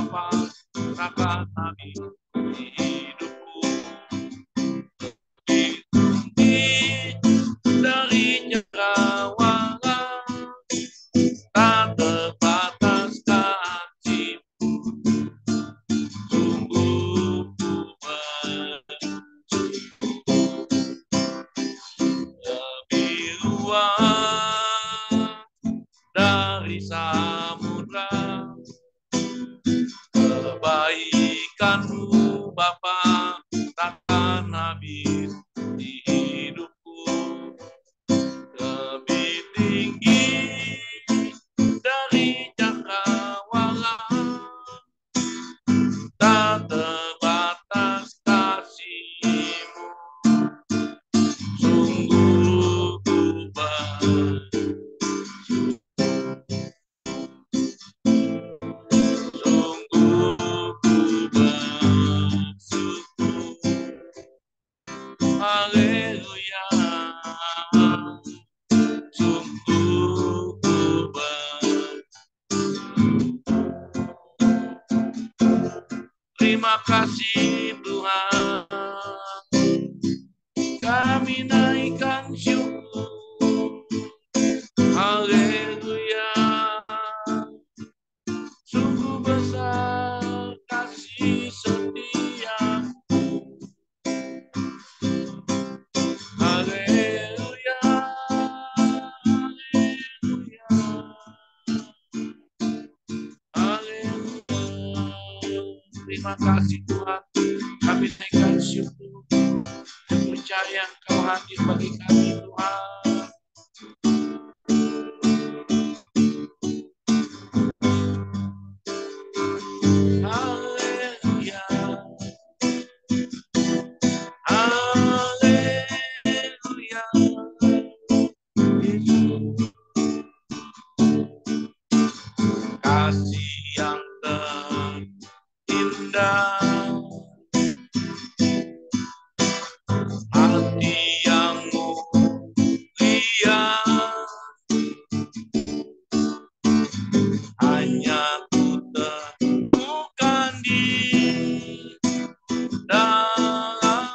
Bapa, takkan habis di hidupku. Lebih tinggi dari cakrawala, tak terbatas kasih-Mu. Sungguh ku bersyukur, lebih luas dari samudra kebaikan-Mu Bapa, takkan habis di hidupku. Lebih tinggi dari cakrawala, tak terbatas kasih-Mu. Sungguh ku bersyukur, sungguh ku bersyukur. Haleluya, sungguh ku bersyukur. Terima kasih Tuhan, kami naikkan syukur. Haleluya, sungguh besar kasih setia-Mu. Haleluya, haleluya, haleluya. Terima kasih Tuhan, kami naikkan syukur, percaya Engkau hadir bagi kami Tuhan. Haleluya, haleluya, Yesus. Kasih yang terindah, hati yang mulia, hanya ku temukan di dalam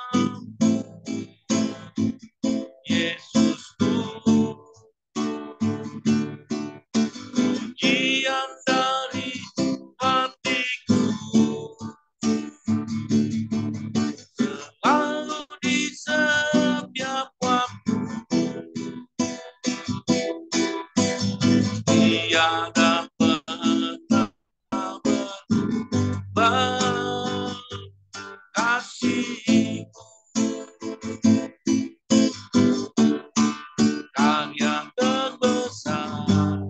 Yesusku. Pujian dari hatiku selalu di setiap waktu. Tiada pernah berubah kasih-Mu. Karya terbesar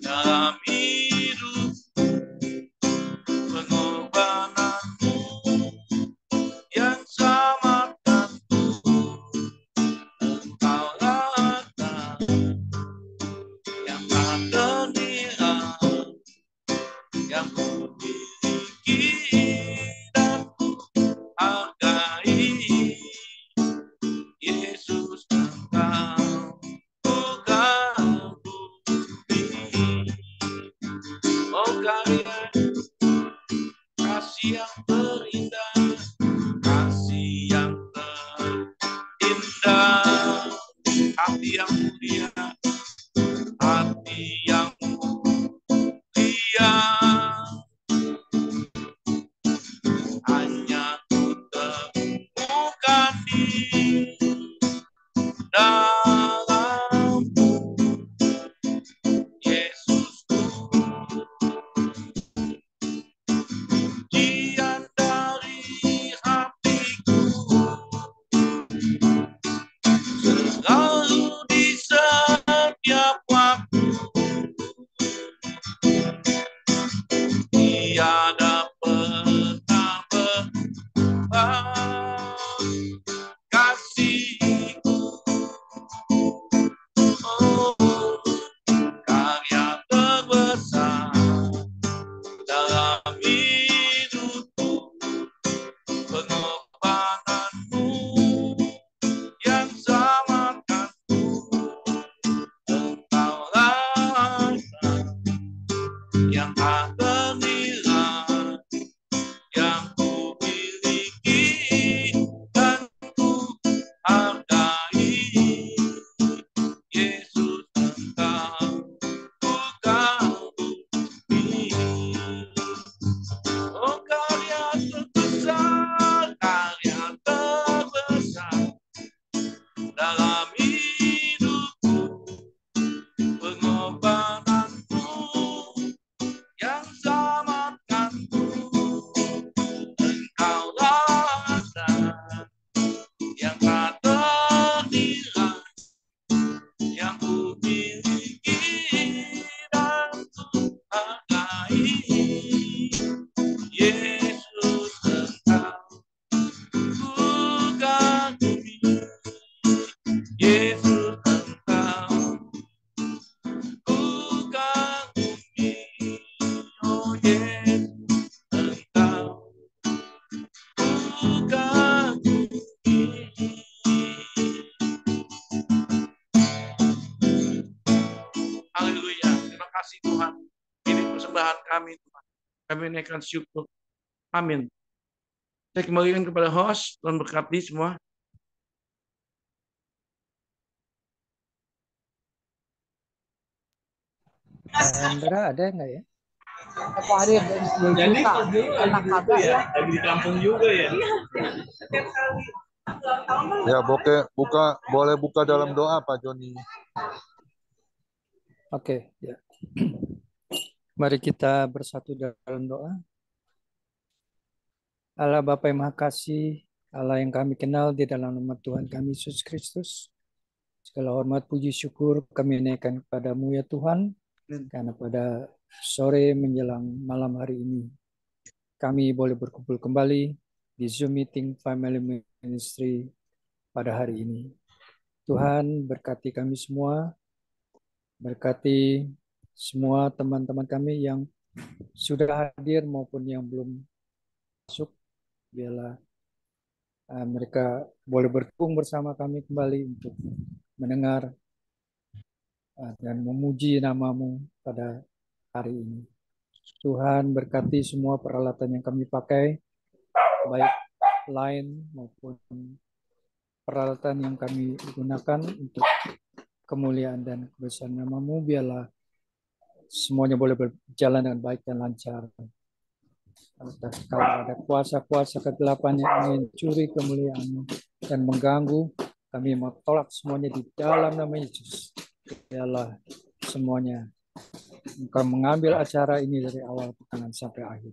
dalam hidup, pengorbanan-Mu yang selamatkanku. Engkau harta yang tak ternilai, yang ku miliki dan ku hargai. Yesus, Engkau bukan bumi. Oh karya kasih yang terindah, kasih yang terindah, hati yang mulia, hati yang mulia, hanya ku temukan di dalam Yesusku. Pujian dari hatiku selalu di setiap waktu. Tiada pernah berubah kasih-Mu. Oh, karya terbesar dalam hidupku, pengorbanan-Mu yang selamatkanku. Engkau rasa yang tak ternilai, kami, Tuhan. Kami naikkan syukur. Amin. Saya kembalikan kepada host, Tuhan berkati semua. Andra ada nggak ya? Aku hari Jadi enak kagak ya? Lagi di kampung juga ya? Ya, boleh buka dalam doa Pak Joni. Oke, ya. Mari kita bersatu dalam doa. Allah Bapa yang Maha Kasih, Allah yang kami kenal di dalam nama Tuhan kami Yesus Kristus. Segala hormat, puji, syukur kami naikkan kepadamu ya Tuhan. Karena pada sore menjelang malam hari ini, kami boleh berkumpul kembali di Zoom Meeting Family Ministry pada hari ini. Tuhan berkati kami semua, berkati semua teman-teman kami yang sudah hadir maupun yang belum masuk. Biarlah mereka boleh berkumpul bersama kami kembali untuk mendengar dan memuji namamu pada hari ini. Tuhan berkati semua peralatan yang kami pakai, baik line maupun peralatan yang kami gunakan untuk kemuliaan dan kebesaran namamu. Biarlah semuanya boleh berjalan dengan baik dan lancar. Kalau ada kuasa-kuasa kegelapan yang ingin mencuri kemuliaan dan mengganggu, kami mau tolak semuanya di dalam nama Yesus. Biarlah semuanya Engkau mengambil acara ini dari awal pekan sampai akhir.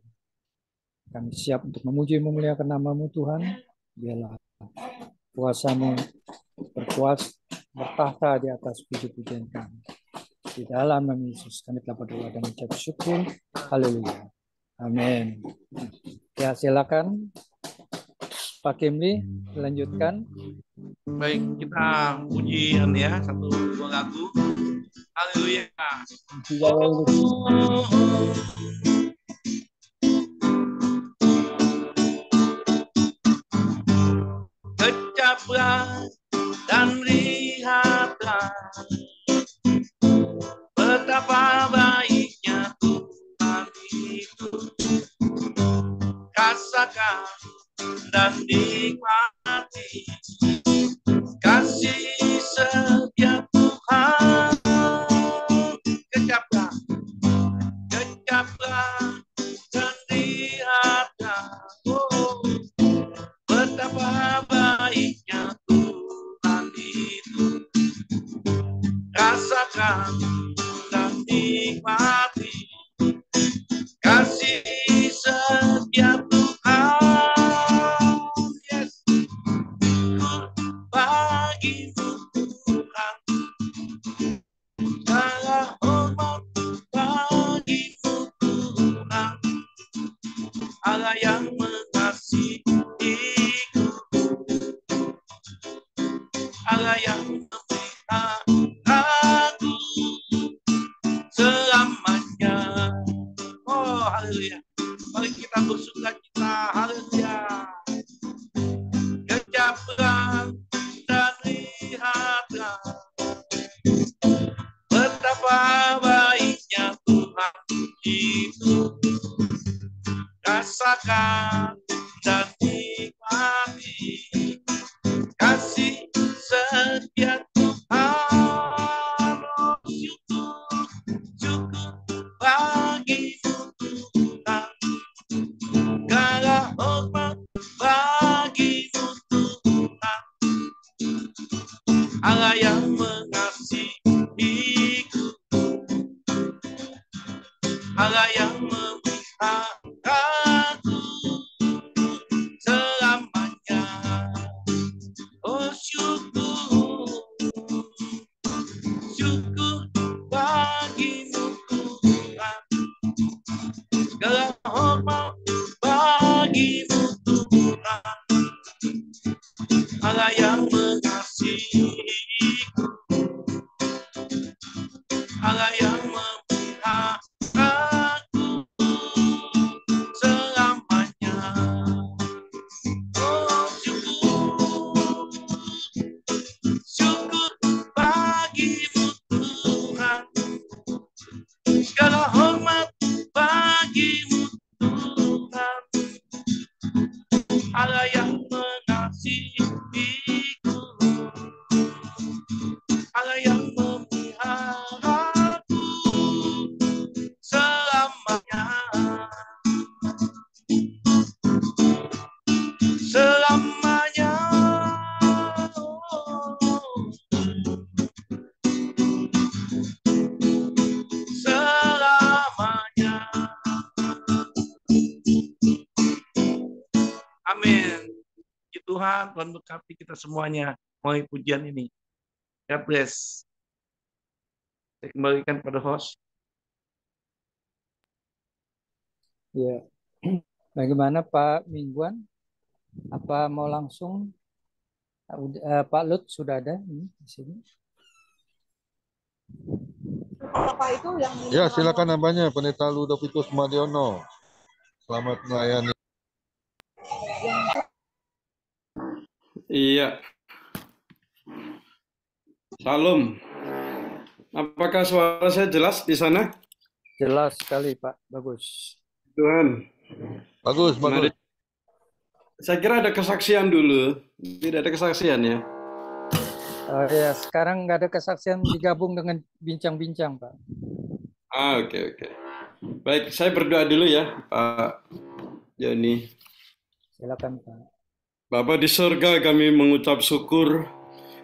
Kami siap untuk memuji dan memuliakan namamu Tuhan. Biarlah kuasa-Mu berkuasa bertahta di atas puji-pujian kami. Di dalam nama Yesus kami telah berdoa dan mengucap syukur. Haleluya. Amin. Ya, silakan Pak Kimli lanjutkan. Baik, kita pujian ya, satu dua lagu. Haleluya. Kecaplah dan lihatlah betapa baiknya Tuhan itu. Rasakan dan nikmati kasih setia Tuhan. Kecaplah dan lihatlah, betapa baiknya Tuhan itu. Rasakan dan nikmati kasih setia Tuhan. Yes, bagimu Tuhan, segala hormat bagimu Tuhan, Allah yang mengasihiku, Allah yang memelihara aku selamanya. Oh, haleluya. Mari kita bersuka cita. Haleluya. Kecaplah dan lihatlah betapa baiknya Tuhan itu. Rasakan dan nikmati kasih setia Tuhan. Oh, syukur bagimu Tuhan, segala hormat bagimu Tuhan, Allah yang mengasihiku, Allah yang memelihara aku selamanya. Oh, syukur bagimu Tuhan, segala hormat bagimu Tuhan, Allah yang mengasihiku, Allah yang memelihara aku selamanya. Oh, syukur bagimu Tuhan, segala hormat bagimu Tuhan berkati kita semuanya melalui pujian ini. God bless. Saya kembalikan pada host. Ya. Bagaimana Pak Mingguan? Apa mau langsung? Pak Lut sudah ada di sini. Apa itu yang Ya, silakan namanya Pendeta Ludovikus Madiono. Selamat melayani. Iya. Salam. Apakah suara saya jelas di sana? Jelas sekali Pak, bagus. Tuhan. Bagus, Mari. bagus. Saya kira ada kesaksian dulu. Tidak ada kesaksian ya? Ya, sekarang nggak ada kesaksian digabung dengan bincang-bincang Pak. Oke. Baik, saya berdoa dulu ya, Pak Joni. Silakan Pak. Bapa di surga, kami mengucap syukur.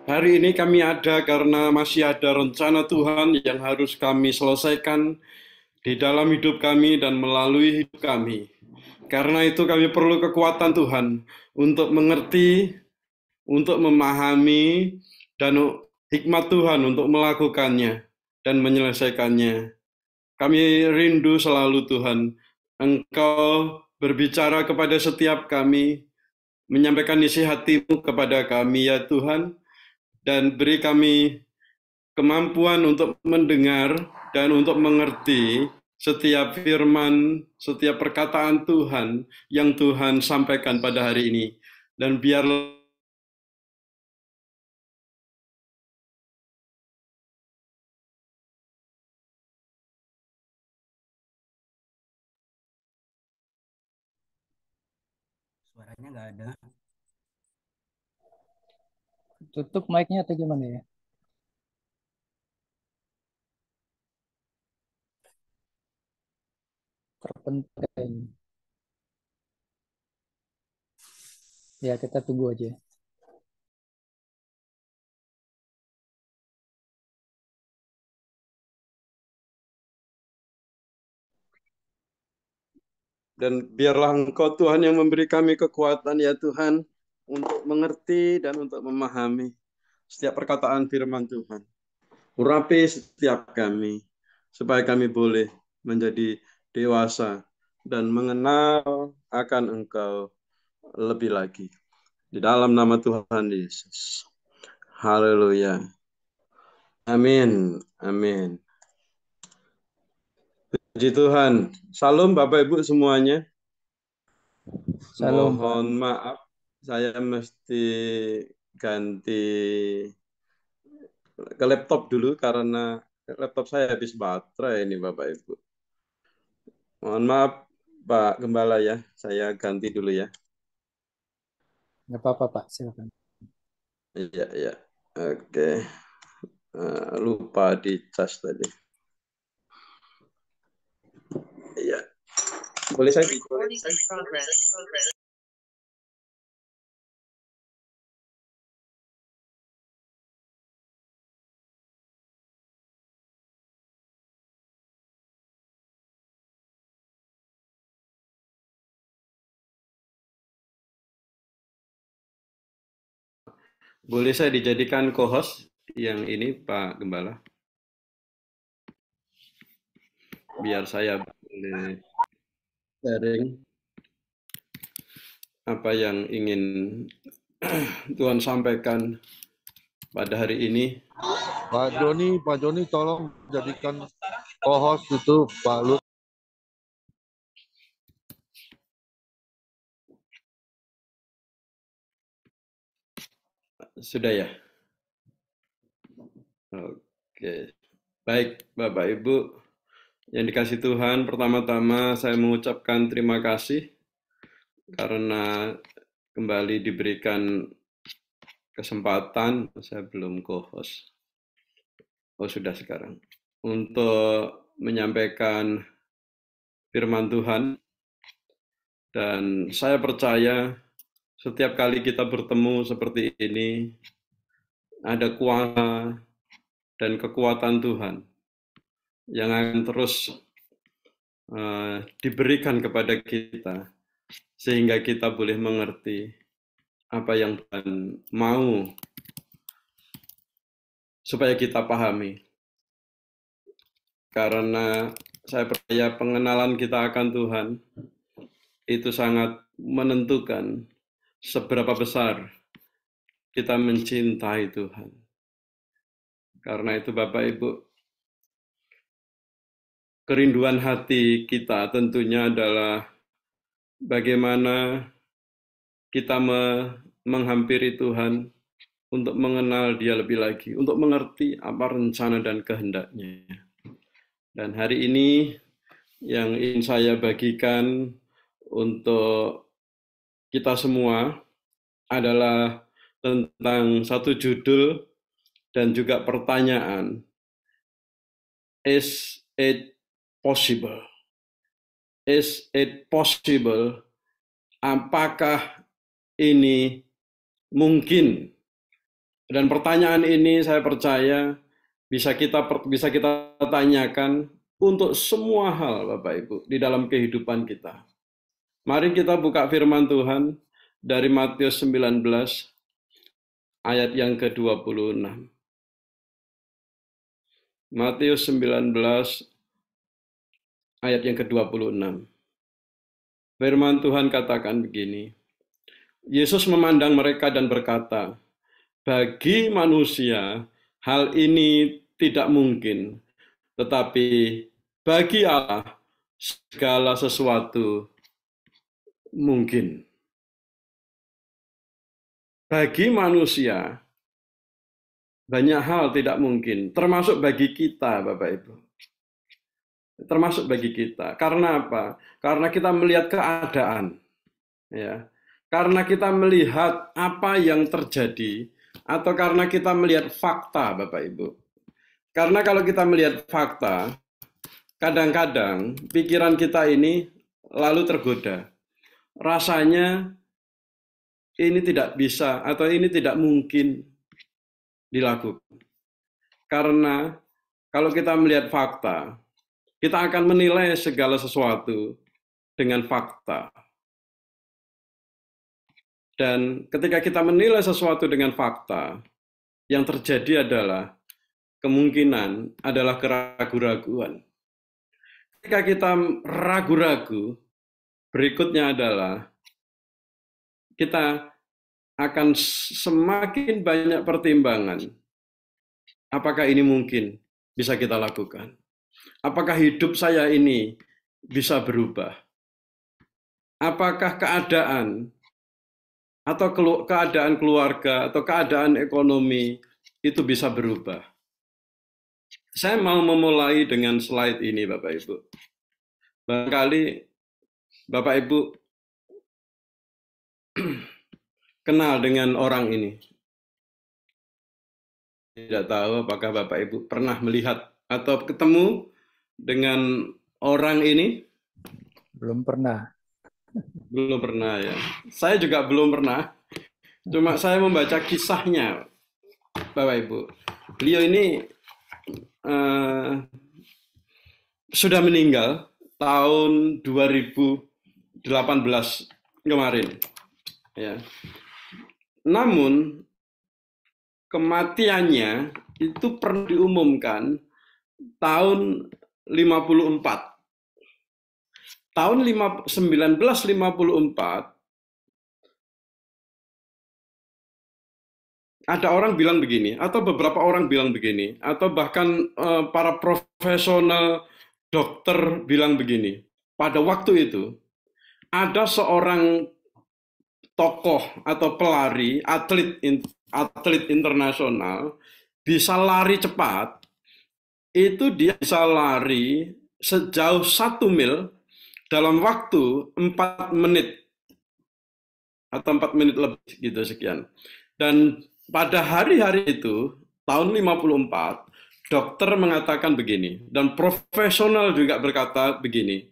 Hari ini kami ada karena masih ada rencana Tuhan yang harus kami selesaikan di dalam hidup kami dan melalui hidup kami. Karena itu kami perlu kekuatan Tuhan untuk mengerti, untuk memahami, dan hikmat Tuhan untuk melakukannya dan menyelesaikannya. Kami rindu selalu Tuhan, Engkau berbicara kepada setiap kami, menyampaikan isi hati-Mu kepada kami ya Tuhan, dan beri kami kemampuan untuk mendengar dan untuk mengerti setiap firman, setiap perkataan Tuhan yang Tuhan sampaikan pada hari ini. Dan biarlah Suaranya nggak ada. Tutup mic-nya atau gimana ya? Terpenting. Ya, kita tunggu aja. dan biarlah Engkau Tuhan yang memberi kami kekuatan ya Tuhan untuk mengerti dan untuk memahami setiap perkataan firman Tuhan. Urapi setiap kami supaya kami boleh menjadi dewasa dan mengenal akan Engkau lebih lagi. Di dalam nama Tuhan Yesus. Haleluya. Amin. Amin. Puji Tuhan. Salam Bapak Ibu semuanya. Salam, Mohon maaf, saya mesti ganti ke laptop dulu karena laptop saya habis baterai ini Bapak Ibu. Mohon maaf Pak Gembala ya, saya ganti dulu ya. Nggak apa-apa Pak, silakan. Iya. Oke. Lupa di cas tadi. Iya. Boleh saya? Boleh saya dijadikan co-host yang ini Pak Gembala? Biar saya boleh sharing apa yang ingin Tuhan sampaikan pada hari ini. Pak Joni tolong jadikan co-host itu Pak Lut. Sudah ya? Oke. Baik, Bapak Ibu yang dikasih Tuhan, pertama-tama saya mengucapkan terima kasih karena kembali diberikan kesempatan, saya belum co-host. Oh, sudah sekarang. Untuk menyampaikan firman Tuhan. Dan saya percaya setiap kali kita bertemu seperti ini, ada kuasa dan kekuatan Tuhan yang akan terus diberikan kepada kita, sehingga kita boleh mengerti apa yang Tuhan mau supaya kita pahami. Karena saya percaya pengenalan kita akan Tuhan itu sangat menentukan seberapa besar kita mencintai Tuhan. Karena itu Bapak Ibu, kerinduan hati kita tentunya adalah bagaimana kita menghampiri Tuhan untuk mengenal Dia lebih lagi, untuk mengerti apa rencana dan kehendak-Nya. Dan hari ini yang ingin saya bagikan untuk kita semua adalah tentang satu judul dan juga pertanyaan. Is it possible? Is it possible? Apakah ini mungkin? Dan pertanyaan ini saya percaya bisa kita tanyakan untuk semua hal Bapak Ibu di dalam kehidupan kita. Mari kita buka firman Tuhan dari Matius 19 ayat yang ke-26. Matius 19 ayat yang ke-26. Firman Tuhan katakan begini. Yesus memandang mereka dan berkata, bagi manusia hal ini tidak mungkin, tetapi bagi Allah segala sesuatu mungkin. Bagi manusia banyak hal tidak mungkin, termasuk bagi kita, Bapak Ibu. Termasuk bagi kita. Karena apa? Karena kita melihat keadaan. Ya. Karena kita melihat apa yang terjadi, atau karena kita melihat fakta, Bapak Ibu. Karena kalau kita melihat fakta, kadang-kadang pikiran kita ini lalu tergoda. Rasanya ini tidak bisa atau ini tidak mungkin dilakukan. Karena kalau kita melihat fakta, kita akan menilai segala sesuatu dengan fakta. Dan ketika kita menilai sesuatu dengan fakta, yang terjadi adalah kemungkinan adalah keraguan-raguan. Ketika kita ragu-ragu, berikutnya adalah kita akan semakin banyak pertimbangan. Apakah ini mungkin bisa kita lakukan? Apakah hidup saya ini bisa berubah? Apakah keadaan atau keadaan keluarga atau keadaan ekonomi itu bisa berubah? Saya mau memulai dengan slide ini, Bapak Ibu. Barangkali Bapak Ibu kenal dengan orang ini. Tidak tahu apakah Bapak Ibu pernah melihat atau ketemu dengan orang ini? Belum pernah. Belum pernah ya. Saya juga belum pernah. Cuma saya membaca kisahnya, Bapak Ibu. Beliau ini sudah meninggal tahun 2018 kemarin. Ya. Namun kematiannya itu pernah diumumkan tahun 54. Tahun 1954 ada orang bilang begini, atau beberapa orang bilang begini, atau bahkan para profesional dokter bilang begini. Pada waktu itu ada seorang tokoh atau pelari, atlet internasional bisa lari cepat, itu dia bisa lari sejauh 1 mil dalam waktu 4 menit atau 4 menit lebih gitu sekian. Dan pada hari-hari itu tahun 54 dokter mengatakan begini, dan profesional juga berkata begini,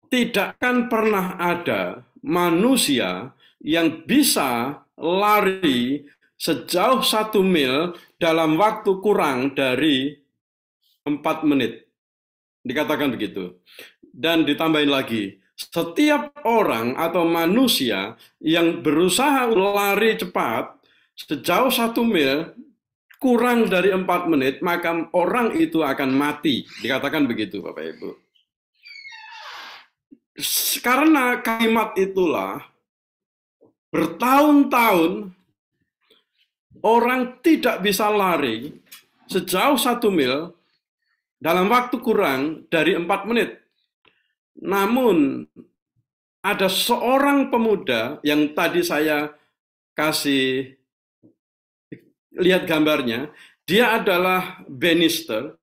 tidak akan pernah ada manusia yang bisa lari sejauh 1 mil dalam waktu kurang dari 4 menit. Dikatakan begitu. Dan ditambahin lagi, setiap orang atau manusia yang berusaha lari cepat sejauh 1 mil kurang dari 4 menit, maka orang itu akan mati. Dikatakan begitu, Bapak Ibu. Karena kalimat itulah, bertahun-tahun orang tidak bisa lari sejauh 1 mil dalam waktu kurang dari 4 menit. Namun, ada seorang pemuda yang tadi saya kasih lihat gambarnya, dia adalah Bannister.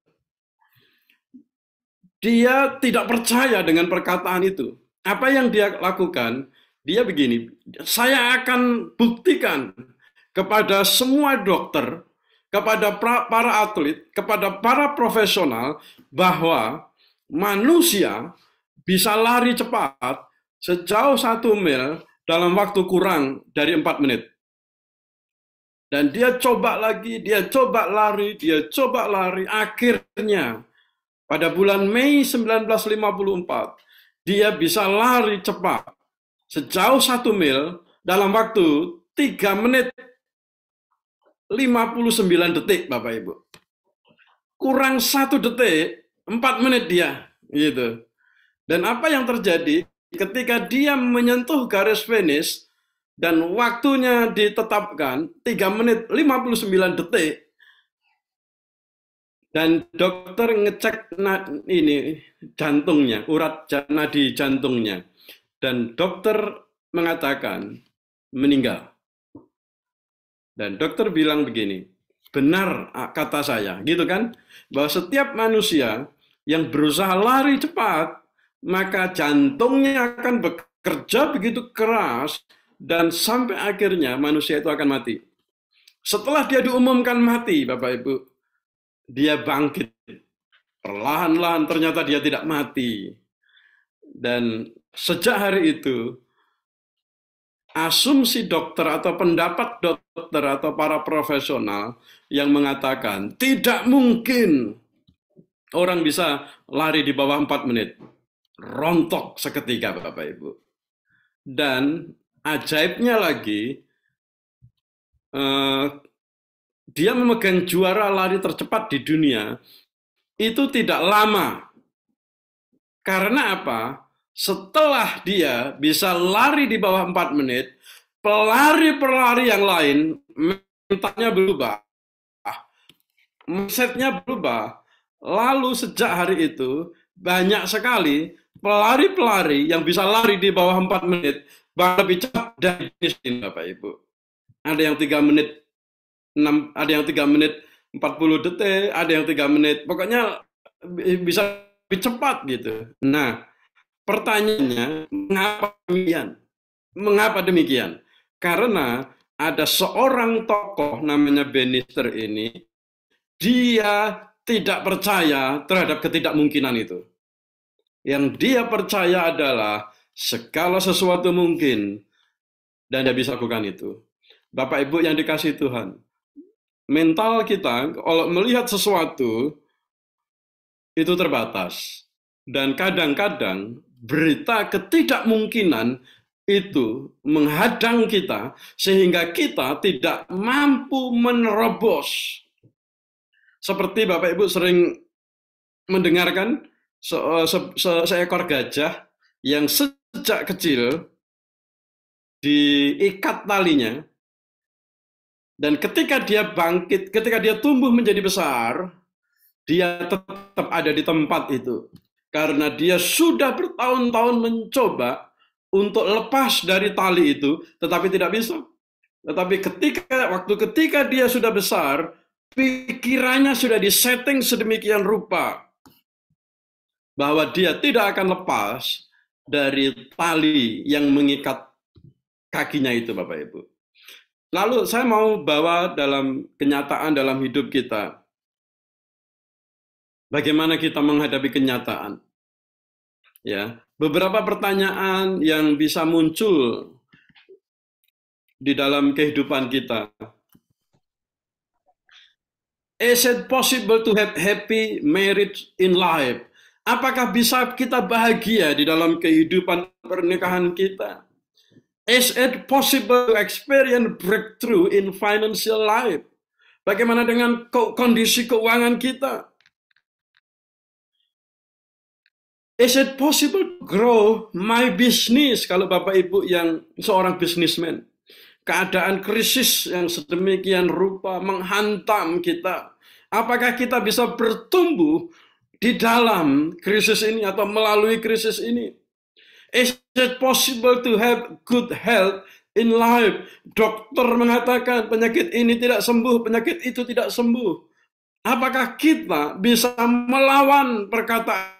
Dia tidak percaya dengan perkataan itu. Apa yang dia lakukan? Dia begini, saya akan buktikan kepada semua dokter, kepada para atlet, kepada para profesional, bahwa manusia bisa lari cepat sejauh 1 mil dalam waktu kurang dari 4 menit. Dan dia coba lagi, dia coba lari, akhirnya pada bulan Mei 1954, dia bisa lari cepat sejauh 1 mil dalam waktu 3 menit 59 detik, Bapak Ibu. Kurang 1 detik, 4 menit dia, gitu. Dan apa yang terjadi ketika dia menyentuh garis finish dan waktunya ditetapkan 3 menit 59 detik, dan dokter ngecek ini jantungnya, urat nadi jantungnya, dan dokter mengatakan meninggal. Dan dokter bilang begini, benar kata saya, gitu kan, bahwa setiap manusia yang berusaha lari cepat, maka jantungnya akan bekerja begitu keras, dan sampai akhirnya manusia itu akan mati. Setelah dia diumumkan mati, Bapak Ibu, dia bangkit. Perlahan-lahan ternyata dia tidak mati. Dan sejak hari itu, asumsi dokter atau pendapat dokter atau para profesional yang mengatakan tidak mungkin orang bisa lari di bawah 4 menit. Rontok seketika, Bapak Ibu. Dan ajaibnya lagi, dia memegang juara lari tercepat di dunia itu tidak lama. Karena apa? Setelah dia bisa lari di bawah 4 menit, pelari-pelari yang lain mentalnya berubah, mindsetnya berubah. Lalu sejak hari itu banyak sekali pelari-pelari yang bisa lari di bawah 4 menit, bahkan lebih cepat dari ini, Bapak Ibu. Ada yang 3 menit 6, ada yang 3 menit 40 detik, ada yang 3 menit, pokoknya bisa lebih cepat gitu. Nah, pertanyaannya, mengapa demikian? Mengapa demikian? Karena ada seorang tokoh namanya Bannister ini, dia tidak percaya terhadap ketidakmungkinan itu. Yang dia percaya adalah segala sesuatu mungkin, dan dia bisa lakukan itu. Bapak Ibu yang dikasihi Tuhan, mental kita kalau melihat sesuatu itu terbatas. Dan kadang-kadang berita ketidakmungkinan itu menghadang kita sehingga kita tidak mampu menerobos. Seperti Bapak Ibu sering mendengarkan seekor gajah yang sejak kecil diikat talinya, dan ketika dia bangkit, ketika dia tumbuh menjadi besar, dia tetap ada di tempat itu. Karena dia sudah bertahun-tahun mencoba untuk lepas dari tali itu, tetapi tidak bisa. Tetapi ketika dia sudah besar, pikirannya sudah disetting sedemikian rupa bahwa dia tidak akan lepas dari tali yang mengikat kakinya itu, Bapak Ibu. Lalu saya mau bawa dalam kenyataan dalam hidup kita. Bagaimana kita menghadapi kenyataan? Ya, beberapa pertanyaan yang bisa muncul di dalam kehidupan kita. Is it possible to have happy marriage in life? Apakah bisa kita bahagia di dalam kehidupan pernikahan kita? Is it possible to experience breakthrough in financial life? Bagaimana dengan kondisi keuangan kita? Is it possible to grow my business? Kalau Bapak Ibu yang seorang businessman, keadaan krisis yang sedemikian rupa menghantam kita. Apakah kita bisa bertumbuh di dalam krisis ini atau melalui krisis ini? Is it possible to have good health in life? Dokter mengatakan penyakit ini tidak sembuh, penyakit itu tidak sembuh. Apakah kita bisa melawan perkataan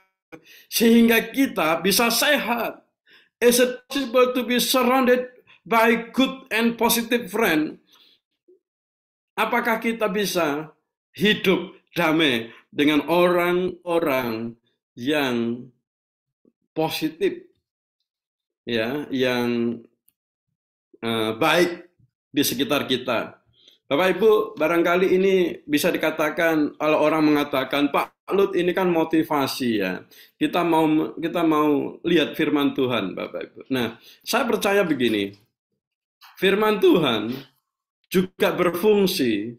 sehingga kita bisa sehat? Is it possible to be surrounded by good and positive friend? Apakah kita bisa hidup damai dengan orang-orang yang positif, ya, yang baik di sekitar kita? Bapak Ibu, barangkali ini bisa dikatakan, kalau orang mengatakan, Pak Lut, ini kan motivasi ya. Kita mau lihat firman Tuhan, Bapak Ibu. Nah, saya percaya begini, firman Tuhan juga berfungsi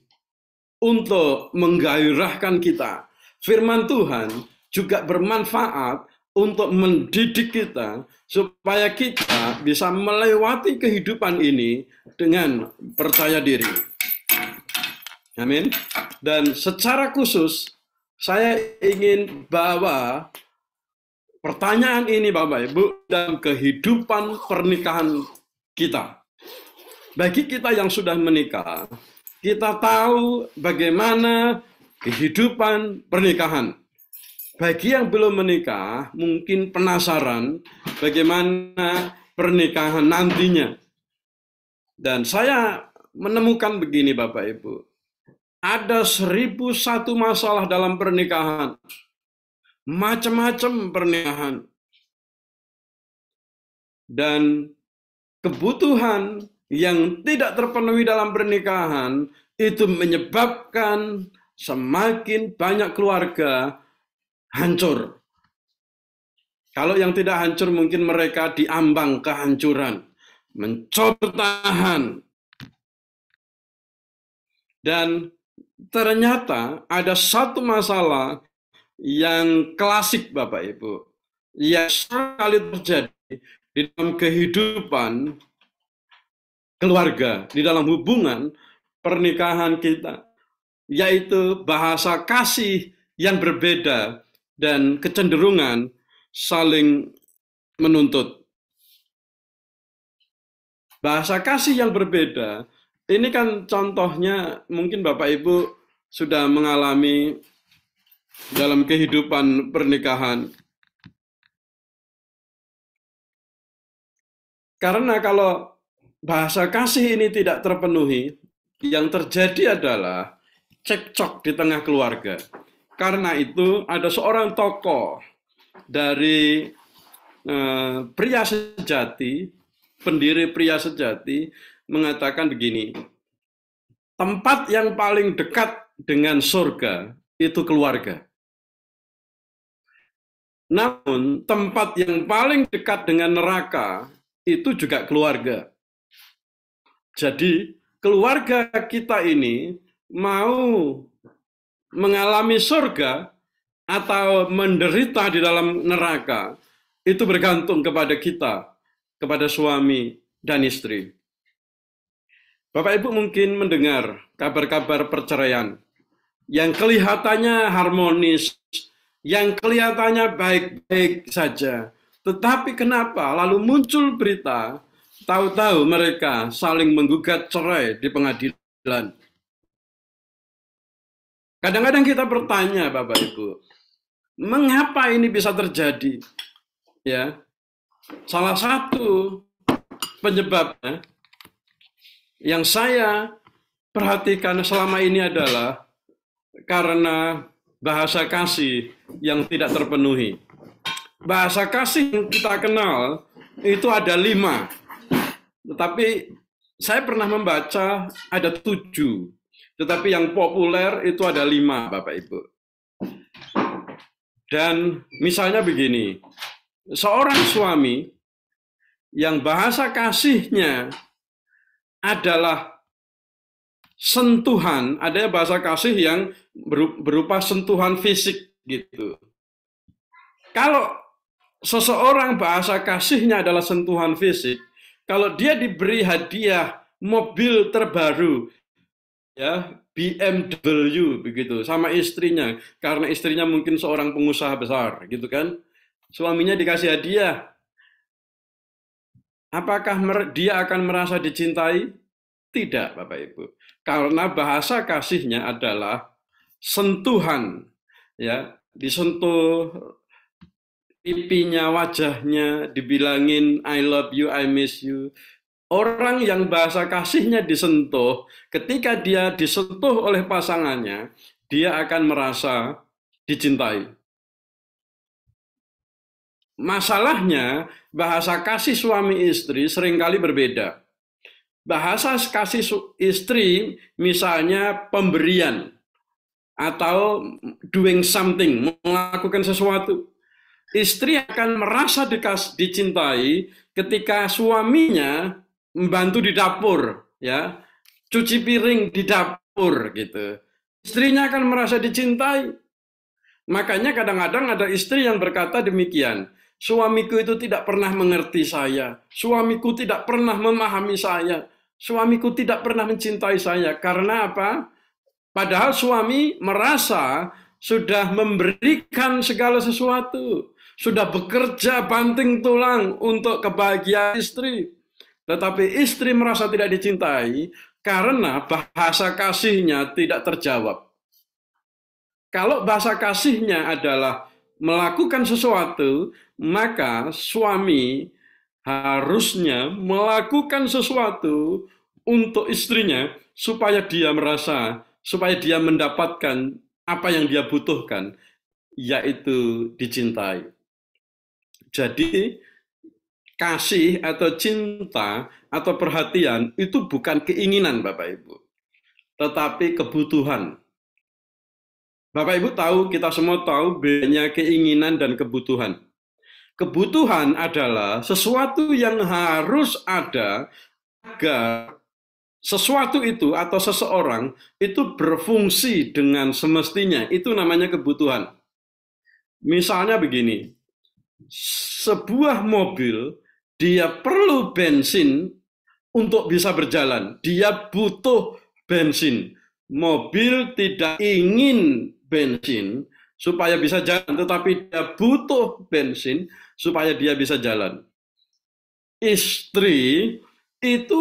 untuk menggairahkan kita. Firman Tuhan juga bermanfaat untuk mendidik kita supaya kita bisa melewati kehidupan ini dengan percaya diri. Amin. Dan secara khusus saya ingin bawa pertanyaan ini Bapak Ibu dalam kehidupan pernikahan kita. Bagi kita yang sudah menikah, kita tahu bagaimana kehidupan pernikahan. Bagi yang belum menikah, mungkin penasaran bagaimana pernikahan nantinya. Dan saya menemukan begini Bapak Ibu. Ada 1001 masalah dalam pernikahan. Macam-macam pernikahan. Dan kebutuhan yang tidak terpenuhi dalam pernikahan itu menyebabkan semakin banyak keluarga hancur. Kalau yang tidak hancur mungkin mereka diambang kehancuran, mencoba bertahan. Dan ternyata ada satu masalah yang klasik Bapak Ibu, yang sekali terjadi di dalam kehidupan keluarga, di dalam hubungan pernikahan kita, yaitu bahasa kasih yang berbeda dan kecenderungan saling menuntut. Bahasa kasih yang berbeda, ini kan contohnya mungkin Bapak Ibu sudah mengalami dalam kehidupan pernikahan. Karena kalau bahasa kasih ini tidak terpenuhi, yang terjadi adalah cekcok di tengah keluarga. Karena itu ada seorang tokoh dari pria sejati, pendiri pria sejati, mengatakan begini, tempat yang paling dekat dengan surga itu keluarga. Namun tempat yang paling dekat dengan neraka itu juga keluarga. Jadi keluarga kita ini mau mengalami surga atau menderita di dalam neraka, itu bergantung kepada kita, kepada suami dan istri. Bapak Ibu mungkin mendengar kabar-kabar perceraian yang kelihatannya harmonis, yang kelihatannya baik-baik saja. Tetapi kenapa lalu muncul berita, tahu-tahu mereka saling menggugat cerai di pengadilan. Kadang-kadang kita bertanya Bapak Ibu, mengapa ini bisa terjadi? Ya, salah satu penyebabnya yang saya perhatikan selama ini adalah karena bahasa kasih yang tidak terpenuhi. Bahasa kasih yang kita kenal itu ada 5. Tetapi saya pernah membaca ada 7. Tetapi yang populer itu ada 5, Bapak Ibu. Dan misalnya begini, seorang suami yang bahasa kasihnya adalah sentuhan, ada bahasa kasih yang berupa sentuhan fisik gitu. Kalau seseorang bahasa kasihnya adalah sentuhan fisik, kalau dia diberi hadiah mobil terbaru, ya BMW begitu, sama istrinya, karena istrinya mungkin seorang pengusaha besar, gitu kan? Suaminya dikasih hadiah, apakah dia akan merasa dicintai? Tidak, Bapak Ibu, karena bahasa kasihnya adalah sentuhan, ya, disentuh pipinya, wajahnya, dibilangin I love you, I miss you. Orang yang bahasa kasihnya disentuh, ketika dia disentuh oleh pasangannya, dia akan merasa dicintai. Masalahnya, bahasa kasih suami istri seringkali berbeda. Bahasa kasih istri misalnya pemberian, atau doing something, melakukan sesuatu. Istri akan merasa dicintai ketika suaminya membantu di dapur, ya, cuci piring di dapur gitu. Istrinya akan merasa dicintai. Makanya kadang-kadang ada istri yang berkata demikian, suamiku itu tidak pernah mengerti saya, suamiku tidak pernah memahami saya, suamiku tidak pernah mencintai saya. Karena apa? Padahal suami merasa sudah memberikan segala sesuatu, sudah bekerja banting tulang untuk kebahagiaan istri. Tetapi istri merasa tidak dicintai karena bahasa kasihnya tidak terjawab. Kalau bahasa kasihnya adalah melakukan sesuatu, maka suami harusnya melakukan sesuatu untuk istrinya supaya dia merasa, supaya dia mendapatkan apa yang dia butuhkan, yaitu dicintai. Jadi, kasih atau cinta atau perhatian itu bukan keinginan Bapak Ibu, tetapi kebutuhan. Bapak Ibu tahu, kita semua tahu bedanya keinginan dan kebutuhan. Kebutuhan adalah sesuatu yang harus ada agar sesuatu itu atau seseorang itu berfungsi dengan semestinya. Itu namanya kebutuhan. Misalnya begini, sebuah mobil dia perlu bensin untuk bisa berjalan. Dia butuh bensin. Mobil tidak ingin bensin supaya bisa jalan, tetapi dia butuh bensin supaya dia bisa jalan. Istri itu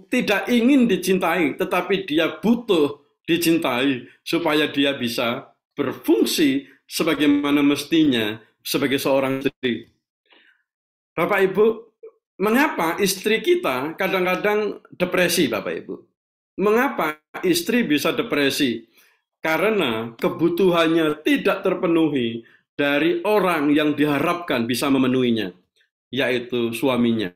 tidak ingin dicintai, tetapi dia butuh dicintai supaya dia bisa berfungsi sebagaimana mestinya sebagai seorang istri. Bapak Ibu, mengapa istri kita kadang-kadang depresi, Bapak Ibu? Mengapa istri bisa depresi? Karena kebutuhannya tidak terpenuhi dari orang yang diharapkan bisa memenuhinya, yaitu suaminya.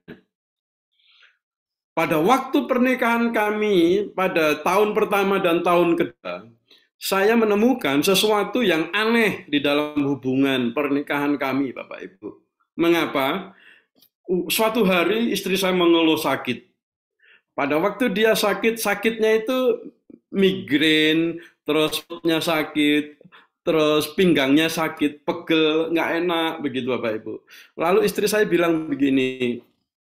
Pada waktu pernikahan kami, pada tahun pertama dan tahun kedua, saya menemukan sesuatu yang aneh di dalam hubungan pernikahan kami, Bapak Ibu. Mengapa? Suatu hari istri saya mengeluh sakit. Pada waktu dia sakit, sakitnya itu migrain, terus perutnya sakit, terus pinggangnya sakit, pegel, nggak enak, begitu Bapak Ibu. Lalu istri saya bilang begini,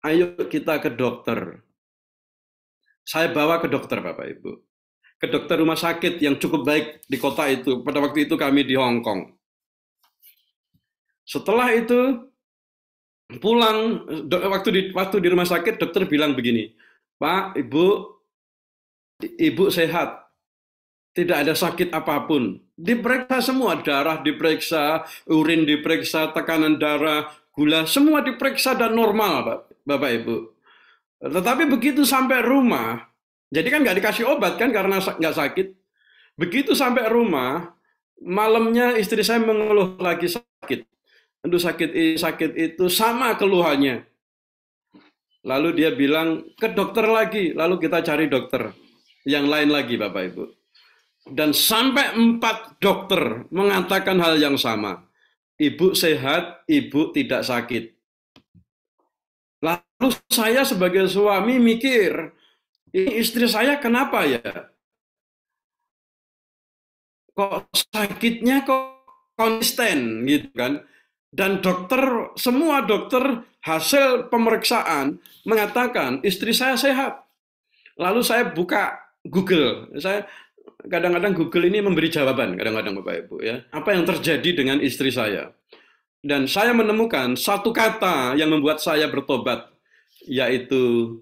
ayo kita ke dokter. Saya bawa ke dokter Bapak Ibu. Ke dokter rumah sakit yang cukup baik di kota itu. Pada waktu itu kami di Hong Kong. Setelah itu, pulang, waktu di rumah sakit, dokter bilang begini, Pak, Ibu sehat, tidak ada sakit apapun. Diperiksa semua, darah diperiksa, urin diperiksa, tekanan darah, gula, semua diperiksa dan normal, Bapak Ibu. Tetapi begitu sampai rumah, jadi kan nggak dikasih obat kan karena nggak sakit. Begitu sampai rumah, malamnya istri saya mengeluh lagi sakit. Aduh sakit itu sama keluhannya. Lalu dia bilang ke dokter lagi, lalu kita cari dokter yang lain lagi Bapak Ibu. Dan sampai 4 dokter mengatakan hal yang sama. ibu sehat, ibu tidak sakit. Lalu saya sebagai suami mikir, ini istri saya kenapa ya? Kok sakitnya kok konsisten gitu kan? Dan semua dokter hasil pemeriksaan mengatakan istri saya sehat. Lalu saya buka Google, kadang-kadang Google ini memberi jawaban, kadang-kadang Bapak Ibu ya, apa yang terjadi dengan istri saya. Dan saya menemukan satu kata yang membuat saya bertobat, yaitu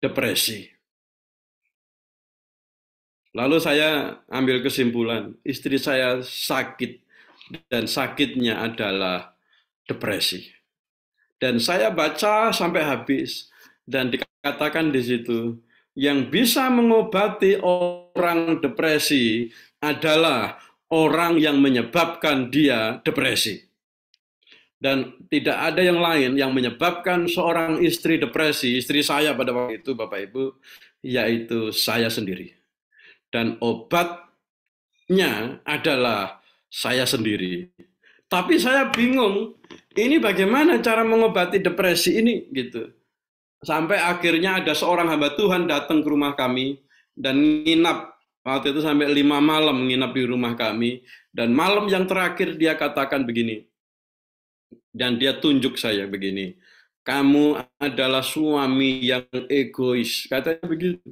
depresi. Lalu saya ambil kesimpulan, istri saya sakit, dan sakitnya adalah depresi. Dan saya baca sampai habis, dan dikatakan di situ, yang bisa mengobati orang depresi adalah orang yang menyebabkan dia depresi. Dan tidak ada yang lain yang menyebabkan seorang istri depresi, istri saya pada waktu itu, Bapak Ibu, yaitu saya sendiri. Dan obatnya adalah saya sendiri. Tapi saya bingung, ini bagaimana cara mengobati depresi ini gitu. Sampai akhirnya ada seorang hamba Tuhan datang ke rumah kami dan nginap. Waktu itu sampai 5 malam nginap di rumah kami. Dan malam yang terakhir dia katakan begini. Dan dia tunjuk saya begini. Kamu adalah suami yang egois. Katanya begitu.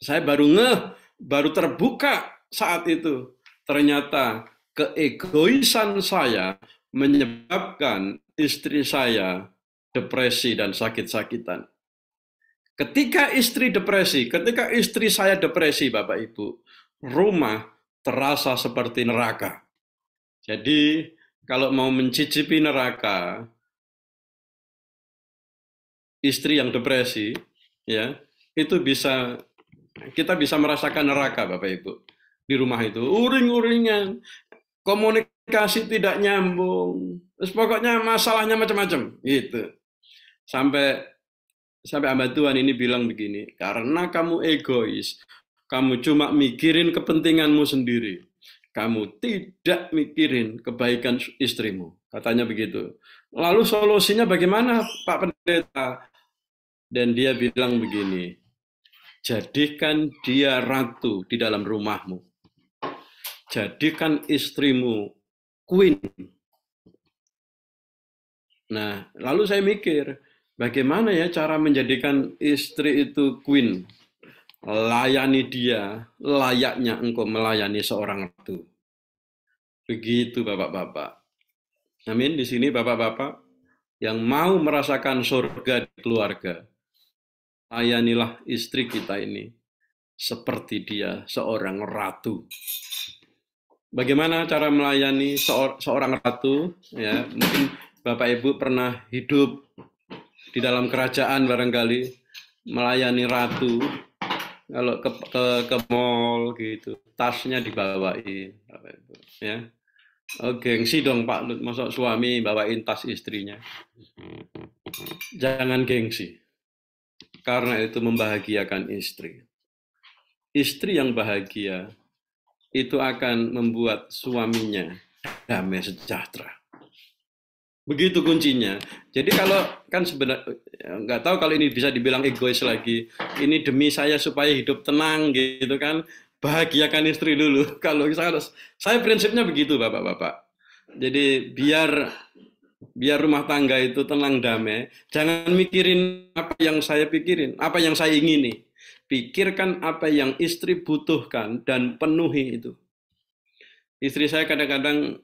Saya baru terbuka saat itu. Ternyata keegoisan saya menyebabkan istri saya depresi dan sakit-sakitan. Ketika istri saya depresi, Bapak Ibu, rumah terasa seperti neraka. Jadi, kalau mau mencicipi neraka, istri yang depresi, ya, itu kita bisa merasakan neraka, Bapak Ibu. Di rumah itu, uring-uringan, komunikasi tidak nyambung, terus pokoknya masalahnya macam-macam, gitu. Sampai hamba Tuhan ini bilang begini, karena kamu egois, kamu cuma mikirin kepentinganmu sendiri, kamu tidak mikirin kebaikan istrimu, katanya begitu. Lalu solusinya bagaimana, Pak Pendeta? Dan dia bilang begini, jadikan dia ratu di dalam rumahmu. Jadikan istrimu queen. Nah, lalu saya mikir, bagaimana ya cara menjadikan istri itu queen? Layani dia, layaknya engkau melayani seorang ratu. Begitu Bapak-bapak. Amin. Di sini Bapak-bapak yang mau merasakan surga di keluarga, layanilah istri kita ini seperti dia seorang ratu. Bagaimana cara melayani seorang ratu? Ya, mungkin Bapak Ibu pernah hidup di dalam kerajaan barangkali, melayani ratu. Kalau ke mall gitu, tasnya dibawain, Bapak Ibu. Ya, gengsi dong Pak Lut, masa suami bawain tas istrinya? Jangan gengsi, karena itu membahagiakan istri. Istri yang bahagia itu akan membuat suaminya damai sejahtera. Begitu kuncinya. Jadi kalau kan sebenarnya nggak tahu kalau ini bisa dibilang egois lagi. Ini demi saya supaya hidup tenang gitu kan. Bahagiakan istri dulu. Kalau saya prinsipnya begitu Bapak-bapak. Jadi biar rumah tangga itu tenang damai. Jangan mikirin apa yang saya pikirin, apa yang saya ingini. Pikirkan apa yang istri butuhkan dan penuhi itu. Istri saya kadang-kadang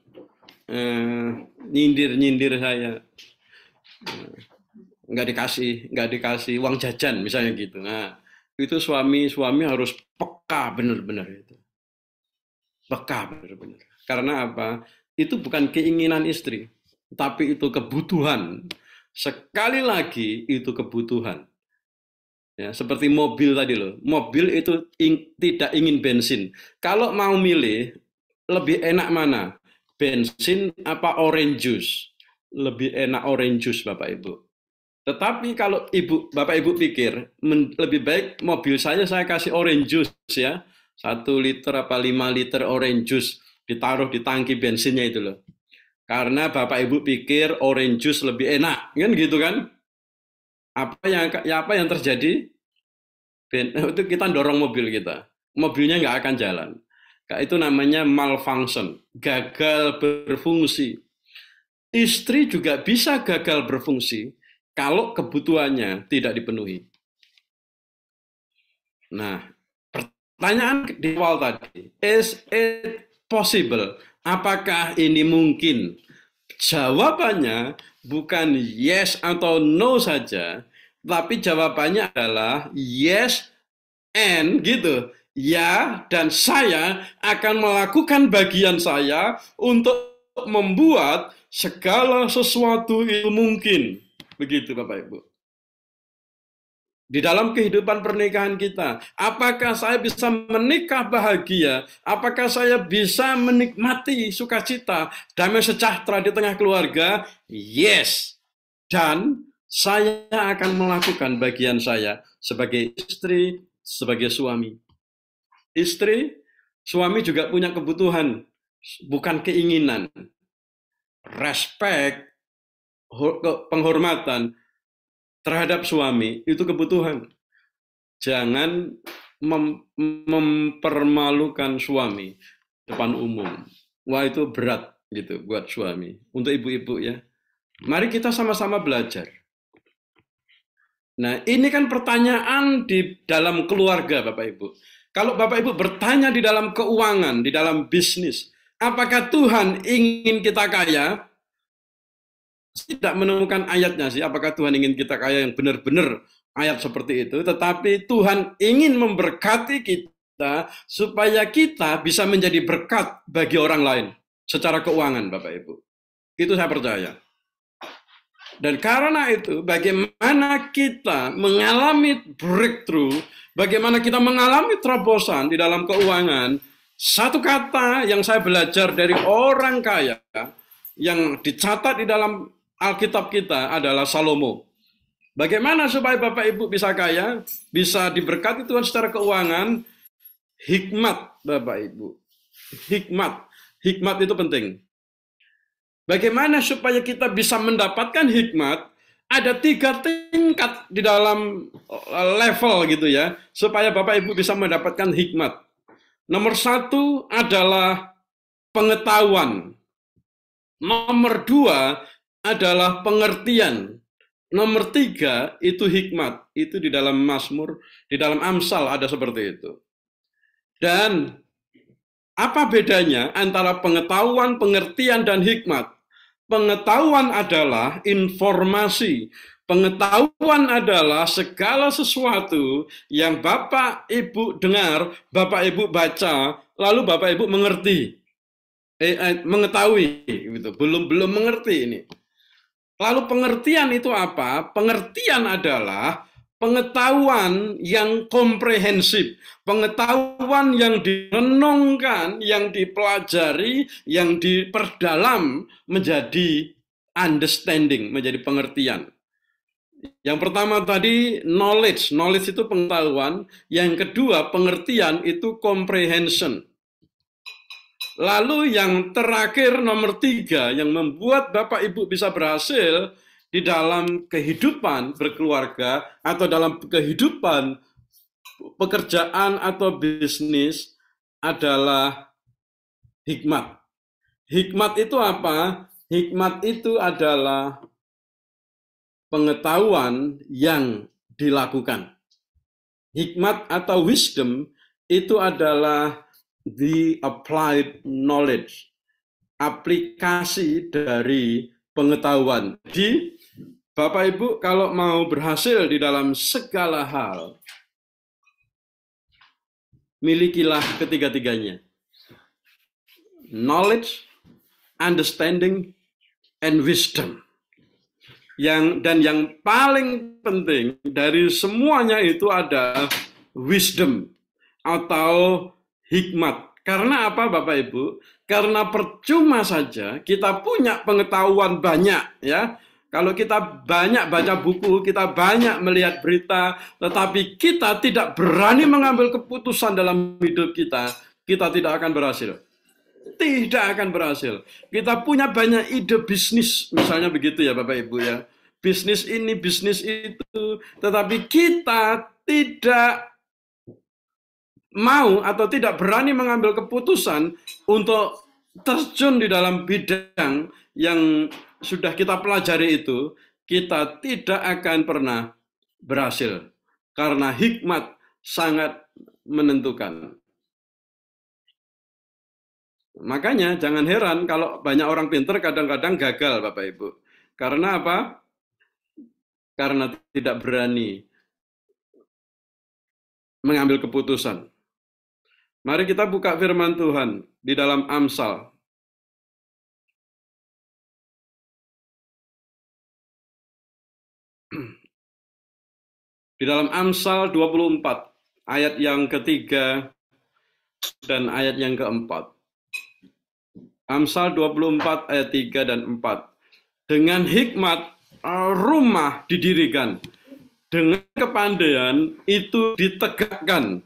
nyindir saya, nggak dikasih uang jajan misalnya gitu. Nah, itu suami harus peka benar-benar itu. Peka benar-benar. Karena apa? Itu bukan keinginan istri, tapi itu kebutuhan. Sekali lagi itu kebutuhan. Ya, seperti mobil tadi loh. Mobil itu tidak ingin bensin. Kalau mau milih, lebih enak mana? Bensin apa orange juice? Lebih enak orange juice, Bapak Ibu. Tetapi kalau Bapak Ibu pikir, lebih baik mobil saya kasih orange juice ya. 1 liter apa 5 liter orange juice ditaruh di tangki bensinnya itu loh. Karena Bapak Ibu pikir orange juice lebih enak, kan gitu kan? Apa yang terjadi? Itu kita dorong mobil kita, mobilnya nggak akan jalan. Itu namanya malfunction, gagal berfungsi. Istri juga bisa gagal berfungsi kalau kebutuhannya tidak dipenuhi. Nah, pertanyaan di awal tadi, is it possible? Apakah ini mungkin? Jawabannya bukan yes atau no saja, tapi jawabannya adalah yes and gitu. Ya, dan saya akan melakukan bagian saya untuk membuat segala sesuatu itu mungkin. Begitu Bapak Ibu. Di dalam kehidupan pernikahan kita, apakah saya bisa menikah bahagia? Apakah saya bisa menikmati sukacita, damai sejahtera di tengah keluarga? Yes. Dan saya akan melakukan bagian saya sebagai istri, sebagai suami. Istri, suami juga punya kebutuhan, bukan keinginan. Respect, penghormatan terhadap suami itu kebutuhan. Jangan mempermalukan suami depan umum. Wah, itu berat gitu buat suami. Untuk ibu-ibu ya. Mari kita sama-sama belajar. Nah, ini kan pertanyaan di dalam keluarga Bapak Ibu. Kalau Bapak Ibu bertanya di dalam keuangan, di dalam bisnis, apakah Tuhan ingin kita kaya? Tidak menemukan ayatnya sih, apakah Tuhan ingin kita kaya yang benar-benar ayat seperti itu, tetapi Tuhan ingin memberkati kita supaya kita bisa menjadi berkat bagi orang lain secara keuangan Bapak Ibu. Itu saya percaya. Dan karena itu, bagaimana kita mengalami breakthrough, bagaimana kita mengalami terobosan di dalam keuangan, satu kata yang saya belajar dari orang kaya, yang dicatat di dalam Alkitab kita adalah Salomo. Bagaimana supaya Bapak Ibu bisa kaya, bisa diberkati Tuhan secara keuangan? Hikmat, Bapak Ibu. Hikmat. Hikmat itu penting. Bagaimana supaya kita bisa mendapatkan hikmat? Ada 3 tingkat di dalam level gitu ya, supaya Bapak Ibu bisa mendapatkan hikmat. Nomor 1 adalah pengetahuan. Nomor 2 adalah pengertian. Nomor 3 itu hikmat. Itu di dalam Mazmur, di dalam Amsal ada seperti itu. Dan apa bedanya antara pengetahuan, pengertian, dan hikmat? Pengetahuan adalah informasi. Pengetahuan adalah segala sesuatu yang Bapak Ibu dengar, Bapak Ibu baca, lalu Bapak Ibu mengerti. Mengetahui gitu. Belum mengerti ini. Lalu pengertian itu apa? Pengertian adalah pengetahuan yang komprehensif, pengetahuan yang direnungkan, yang dipelajari, yang diperdalam menjadi understanding, menjadi pengertian. Yang pertama tadi knowledge, knowledge itu pengetahuan. Yang kedua pengertian itu comprehension. Lalu yang terakhir nomor 3 yang membuat Bapak Ibu bisa berhasil di dalam kehidupan berkeluarga atau dalam kehidupan pekerjaan atau bisnis adalah hikmat. Hikmat itu apa? Hikmat itu adalah pengetahuan yang dilakukan. Hikmat atau wisdom itu adalah the applied knowledge, aplikasi dari pengetahuan. Jadi, Bapak Ibu kalau mau berhasil di dalam segala hal, milikilah ketiga-tiganya. Knowledge, understanding, and wisdom. Dan yang paling penting dari semuanya itu ada wisdom atau hikmat. Karena apa Bapak Ibu? Karena percuma saja kita punya pengetahuan banyak ya. Kalau kita banyak baca buku, kita banyak melihat berita, tetapi kita tidak berani mengambil keputusan dalam hidup kita, kita tidak akan berhasil. tidak akan berhasil. Kita punya banyak ide bisnis, misalnya begitu ya Bapak Ibu ya. Bisnis ini, bisnis itu, tetapi kita tidak mau atau tidak berani mengambil keputusan untuk terjun di dalam bidang yang sudah kita pelajari itu, kita tidak akan pernah berhasil. Karena hikmat sangat menentukan. Makanya jangan heran kalau banyak orang pintar kadang-kadang gagal Bapak Ibu. Karena apa? Karena tidak berani mengambil keputusan. Mari kita buka firman Tuhan di dalam Amsal. Di dalam Amsal 24, ayat yang ketiga dan ayat yang keempat. Amsal 24 ayat 3 dan 4. Dengan hikmat rumah didirikan, dengan kepandaian itu ditegakkan,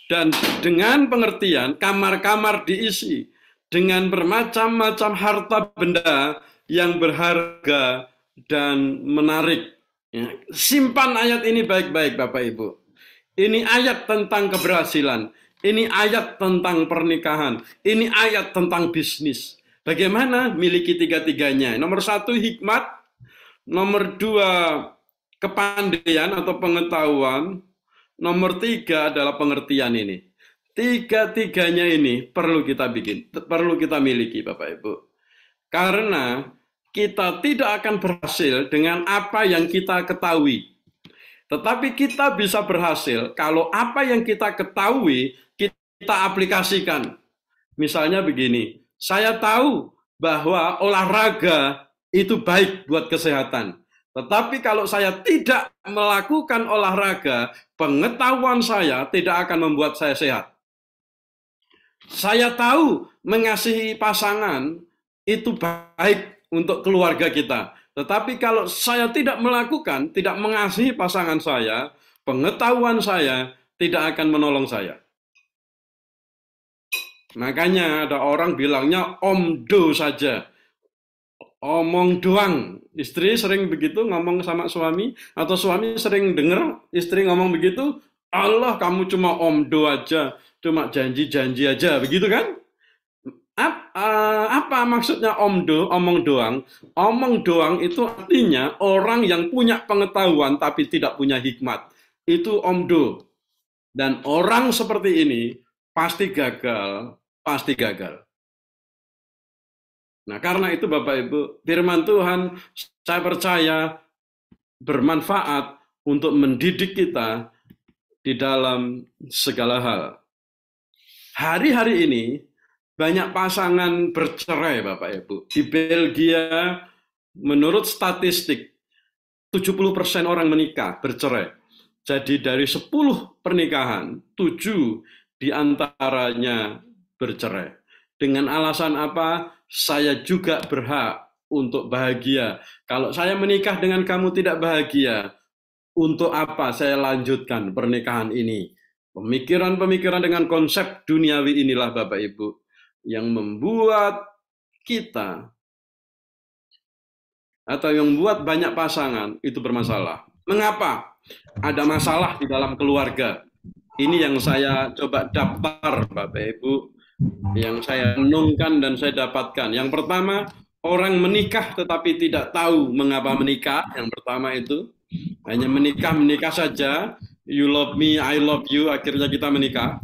dan dengan pengertian kamar-kamar diisi, dengan bermacam-macam harta benda yang berharga dan menarik. Ya, simpan ayat ini baik-baik Bapak Ibu. Ini ayat tentang keberhasilan. Ini ayat tentang pernikahan. Ini ayat tentang bisnis. Bagaimana miliki tiga-tiganya? Nomor 1 hikmat. Nomor 2 kepandaian atau pengetahuan. Nomor 3 adalah pengertian ini. Tiga-tiganya ini perlu kita miliki Bapak Ibu. Karena kita tidak akan berhasil dengan apa yang kita ketahui. Tetapi kita bisa berhasil kalau apa yang kita ketahui, kita aplikasikan. Misalnya begini, saya tahu bahwa olahraga itu baik buat kesehatan. Tetapi kalau saya tidak melakukan olahraga, pengetahuan saya tidak akan membuat saya sehat. Saya tahu mengasihi pasangan itu baik untuk keluarga kita. Tetapi kalau saya tidak melakukan, tidak mengasihi pasangan saya, pengetahuan saya tidak akan menolong saya. Makanya ada orang bilangnya omdo saja. Omong doang. Istri sering begitu ngomong sama suami, atau suami sering dengar istri ngomong begitu, Allah kamu cuma omdo aja, cuma janji-janji aja, begitu kan? Apa maksudnya omong doang? Omong doang itu artinya orang yang punya pengetahuan tapi tidak punya hikmat. Itu omdo. Dan orang seperti ini pasti gagal, pasti gagal. Nah, karena itu Bapak Ibu, firman Tuhan saya percaya bermanfaat untuk mendidik kita di dalam segala hal. Hari-hari ini banyak pasangan bercerai Bapak Ibu. Di Belgia, menurut statistik, 70% orang menikah bercerai. Jadi dari 10 pernikahan, 7 diantaranya bercerai. Dengan alasan apa? Saya juga berhak untuk bahagia. Kalau saya menikah dengan kamu tidak bahagia, untuk apa saya lanjutkan pernikahan ini? Pemikiran-pemikiran dengan konsep duniawi inilah Bapak Ibu yang membuat kita atau yang membuat banyak pasangan itu bermasalah. Mengapa? Ada masalah di dalam keluarga. Ini yang saya coba daftar Bapak Ibu, yang saya renungkan dan saya dapatkan. Yang pertama, orang menikah tetapi tidak tahu mengapa menikah. Yang pertama itu, hanya menikah saja. You love me, I love you, akhirnya kita menikah.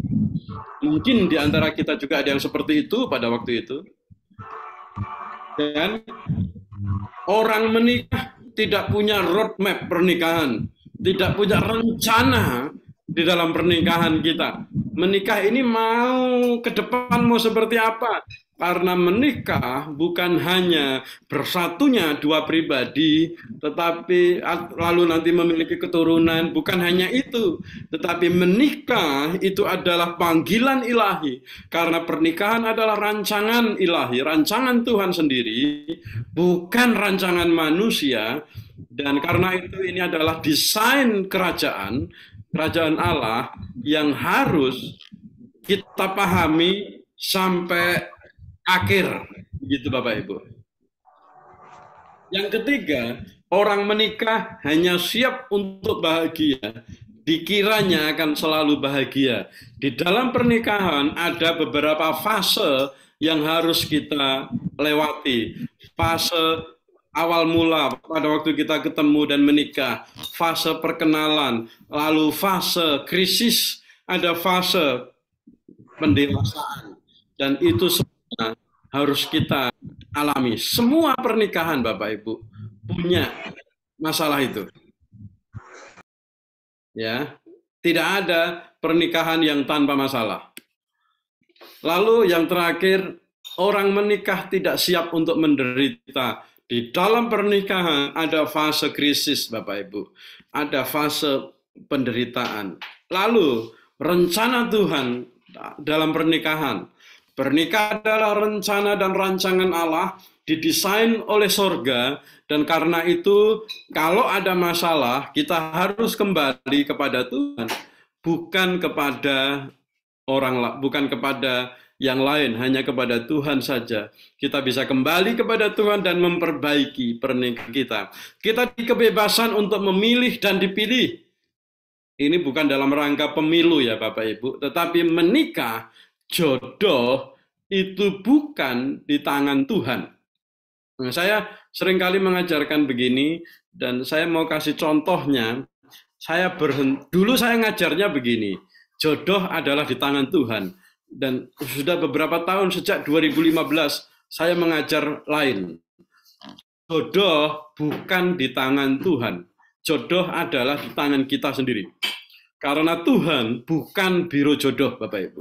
Mungkin di antara kita juga ada yang seperti itu pada waktu itu. Dan orang menikah tidak punya roadmap pernikahan, tidak punya rencana di dalam pernikahan kita. Menikah ini mau ke depan mau seperti apa? Karena menikah bukan hanya bersatunya dua pribadi, tetapi lalu nanti memiliki keturunan, bukan hanya itu. Tetapi menikah itu adalah panggilan ilahi. Karena pernikahan adalah rancangan ilahi, rancangan Tuhan sendiri, bukan rancangan manusia. Dan karena itu ini adalah desain kerajaan Allah yang harus kita pahami sampai akhir. Begitu Bapak Ibu. Yang ketiga, orang menikah hanya siap untuk bahagia, dikiranya akan selalu bahagia. Di dalam pernikahan ada beberapa fase yang harus kita lewati. Fase awal mula pada waktu kita ketemu dan menikah, fase perkenalan, lalu fase krisis, ada fase pendewasaan. Dan itu semua harus kita alami. Semua pernikahan Bapak Ibu punya masalah itu. Ya, tidak ada pernikahan yang tanpa masalah. Lalu yang terakhir, orang menikah tidak siap untuk menderita. Di dalam pernikahan ada fase krisis, Bapak Ibu. Ada fase penderitaan. Lalu rencana Tuhan dalam pernikahan. Pernikahan adalah rencana dan rancangan Allah, didesain oleh sorga, dan karena itu kalau ada masalah kita harus kembali kepada Tuhan, bukan kepada bukan kepada yang lain, hanya kepada Tuhan saja. Kita bisa kembali kepada Tuhan dan memperbaiki pernikahan kita. Kita diberi kebebasan untuk memilih dan dipilih. Ini bukan dalam rangka pemilu ya Bapak Ibu, tetapi menikah, jodoh itu bukan di tangan Tuhan. Nah, saya seringkali mengajarkan begini, dan saya mau kasih contohnya. Dulu saya ngajarnya begini, jodoh adalah di tangan Tuhan. Dan sudah beberapa tahun, sejak 2015, saya mengajar lain. Jodoh bukan di tangan Tuhan. Jodoh adalah di tangan kita sendiri. Karena Tuhan bukan biro jodoh, Bapak Ibu.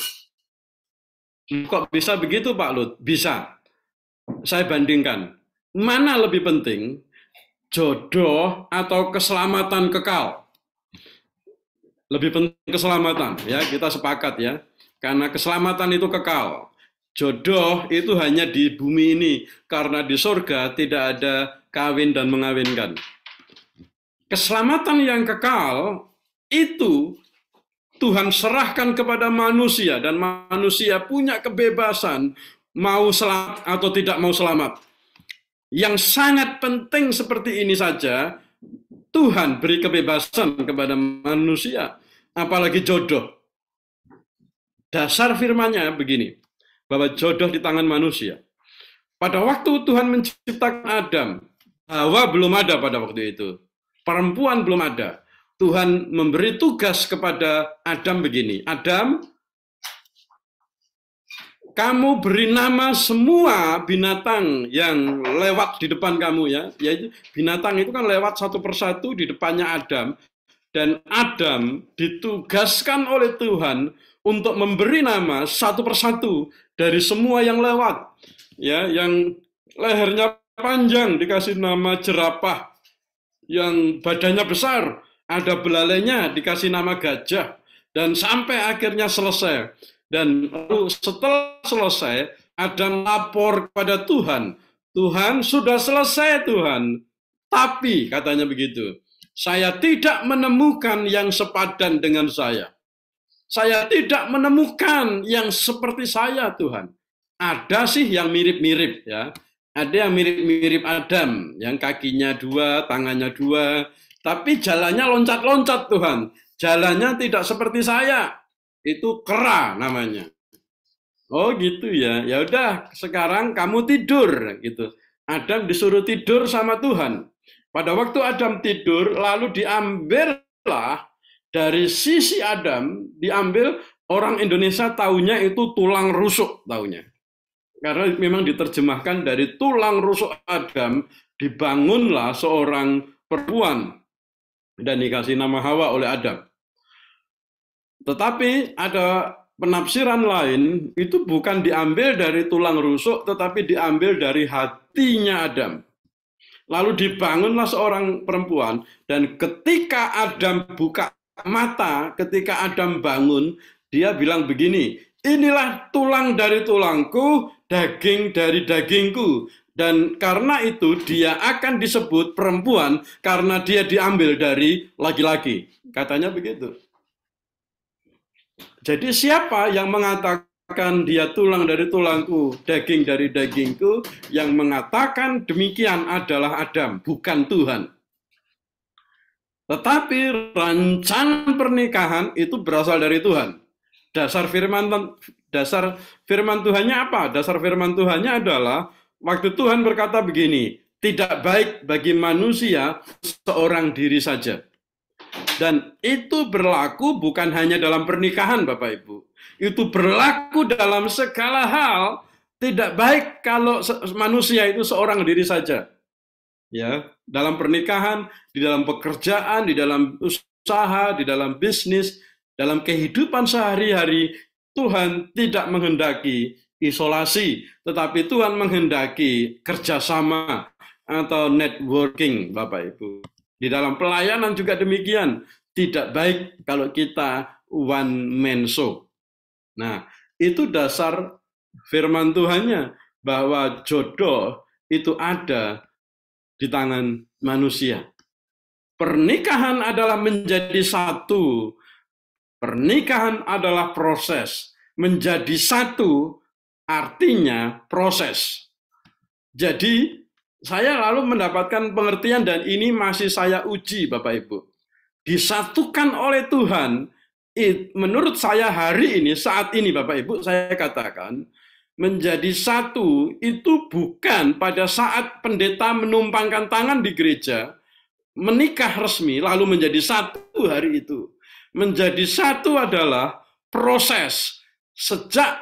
Kok bisa begitu Pak Lut? Bisa. Saya bandingkan. Mana lebih penting, jodoh atau keselamatan kekal? Lebih penting keselamatan, ya, kita sepakat ya. Karena keselamatan itu kekal. Jodoh itu hanya di bumi ini, karena di surga tidak ada kawin dan mengawinkan. Keselamatan yang kekal itu Tuhan serahkan kepada manusia, dan manusia punya kebebasan mau selamat atau tidak mau selamat. Yang sangat penting seperti ini saja, Tuhan beri kebebasan kepada manusia, apalagi jodoh. Dasar firman-Nya begini, bahwa jodoh di tangan manusia. Pada waktu Tuhan menciptakan Adam, Hawa belum ada pada waktu itu. Perempuan belum ada. Tuhan memberi tugas kepada Adam begini, Adam, kamu beri nama semua binatang yang lewat di depan kamu ya. Yaitu binatang itu kan lewat satu persatu di depannya Adam. Dan Adam ditugaskan oleh Tuhan untuk memberi nama satu persatu dari semua yang lewat. Ya, yang lehernya panjang dikasih nama jerapah. Yang badannya besar, ada belalainya dikasih nama gajah. Dan sampai akhirnya selesai. Dan lalu setelah selesai, Adam lapor kepada Tuhan. Tuhan, sudah selesai Tuhan. Tapi, katanya begitu, saya tidak menemukan yang sepadan dengan saya. Saya tidak menemukan yang seperti saya Tuhan. Ada sih yang mirip-mirip ya. Ada yang mirip-mirip Adam, yang kakinya dua, tangannya dua. Tapi jalannya loncat-loncat Tuhan. Jalannya tidak seperti saya. Itu kera namanya. Oh gitu ya. Ya udah, sekarang kamu tidur gitu. Adam disuruh tidur sama Tuhan. Pada waktu Adam tidur, lalu diambillah dari sisi Adam, diambil, orang Indonesia taunya itu tulang rusuk taunya. Karena memang diterjemahkan dari tulang rusuk Adam, dibangunlah seorang perempuan dan dikasih nama Hawa oleh Adam. Tetapi ada penafsiran lain, itu bukan diambil dari tulang rusuk, tetapi diambil dari hatinya Adam. Lalu dibangunlah seorang perempuan, dan ketika Adam buka mata, ketika Adam bangun, dia bilang begini, inilah tulang dari tulangku, daging dari dagingku. Dan karena itu dia akan disebut perempuan, karena dia diambil dari laki-laki. Katanya begitu. Jadi siapa yang mengatakan mengatakan dia tulang dari tulangku, daging dari dagingku, yang mengatakan demikian adalah Adam, bukan Tuhan. Tetapi rencana pernikahan itu berasal dari Tuhan. Dasar firman Tuhannya apa? Dasar firman Tuhannya adalah waktu Tuhan berkata begini, tidak baik bagi manusia seorang diri saja. Dan itu berlaku bukan hanya dalam pernikahan, Bapak Ibu. Itu berlaku dalam segala hal. Tidak baik kalau manusia itu seorang diri saja. Ya, dalam pernikahan, di dalam pekerjaan, di dalam usaha, di dalam bisnis, dalam kehidupan sehari-hari, Tuhan tidak menghendaki isolasi, tetapi Tuhan menghendaki kerjasama atau networking, Bapak Ibu. Di dalam pelayanan juga demikian, tidak baik kalau kita one man show. Nah, itu dasar firman Tuhannya, bahwa jodoh itu ada di tangan manusia. Pernikahan adalah menjadi satu. Pernikahan adalah proses. Menjadi satu artinya proses. Jadi, saya lalu mendapatkan pengertian dan ini masih saya uji, Bapak Ibu. Disatukan oleh Tuhan, menurut saya hari ini, saat ini Bapak Ibu, saya katakan, menjadi satu itu bukan pada saat pendeta menumpangkan tangan di gereja, menikah resmi, lalu menjadi satu hari itu. Menjadi satu adalah proses. Sejak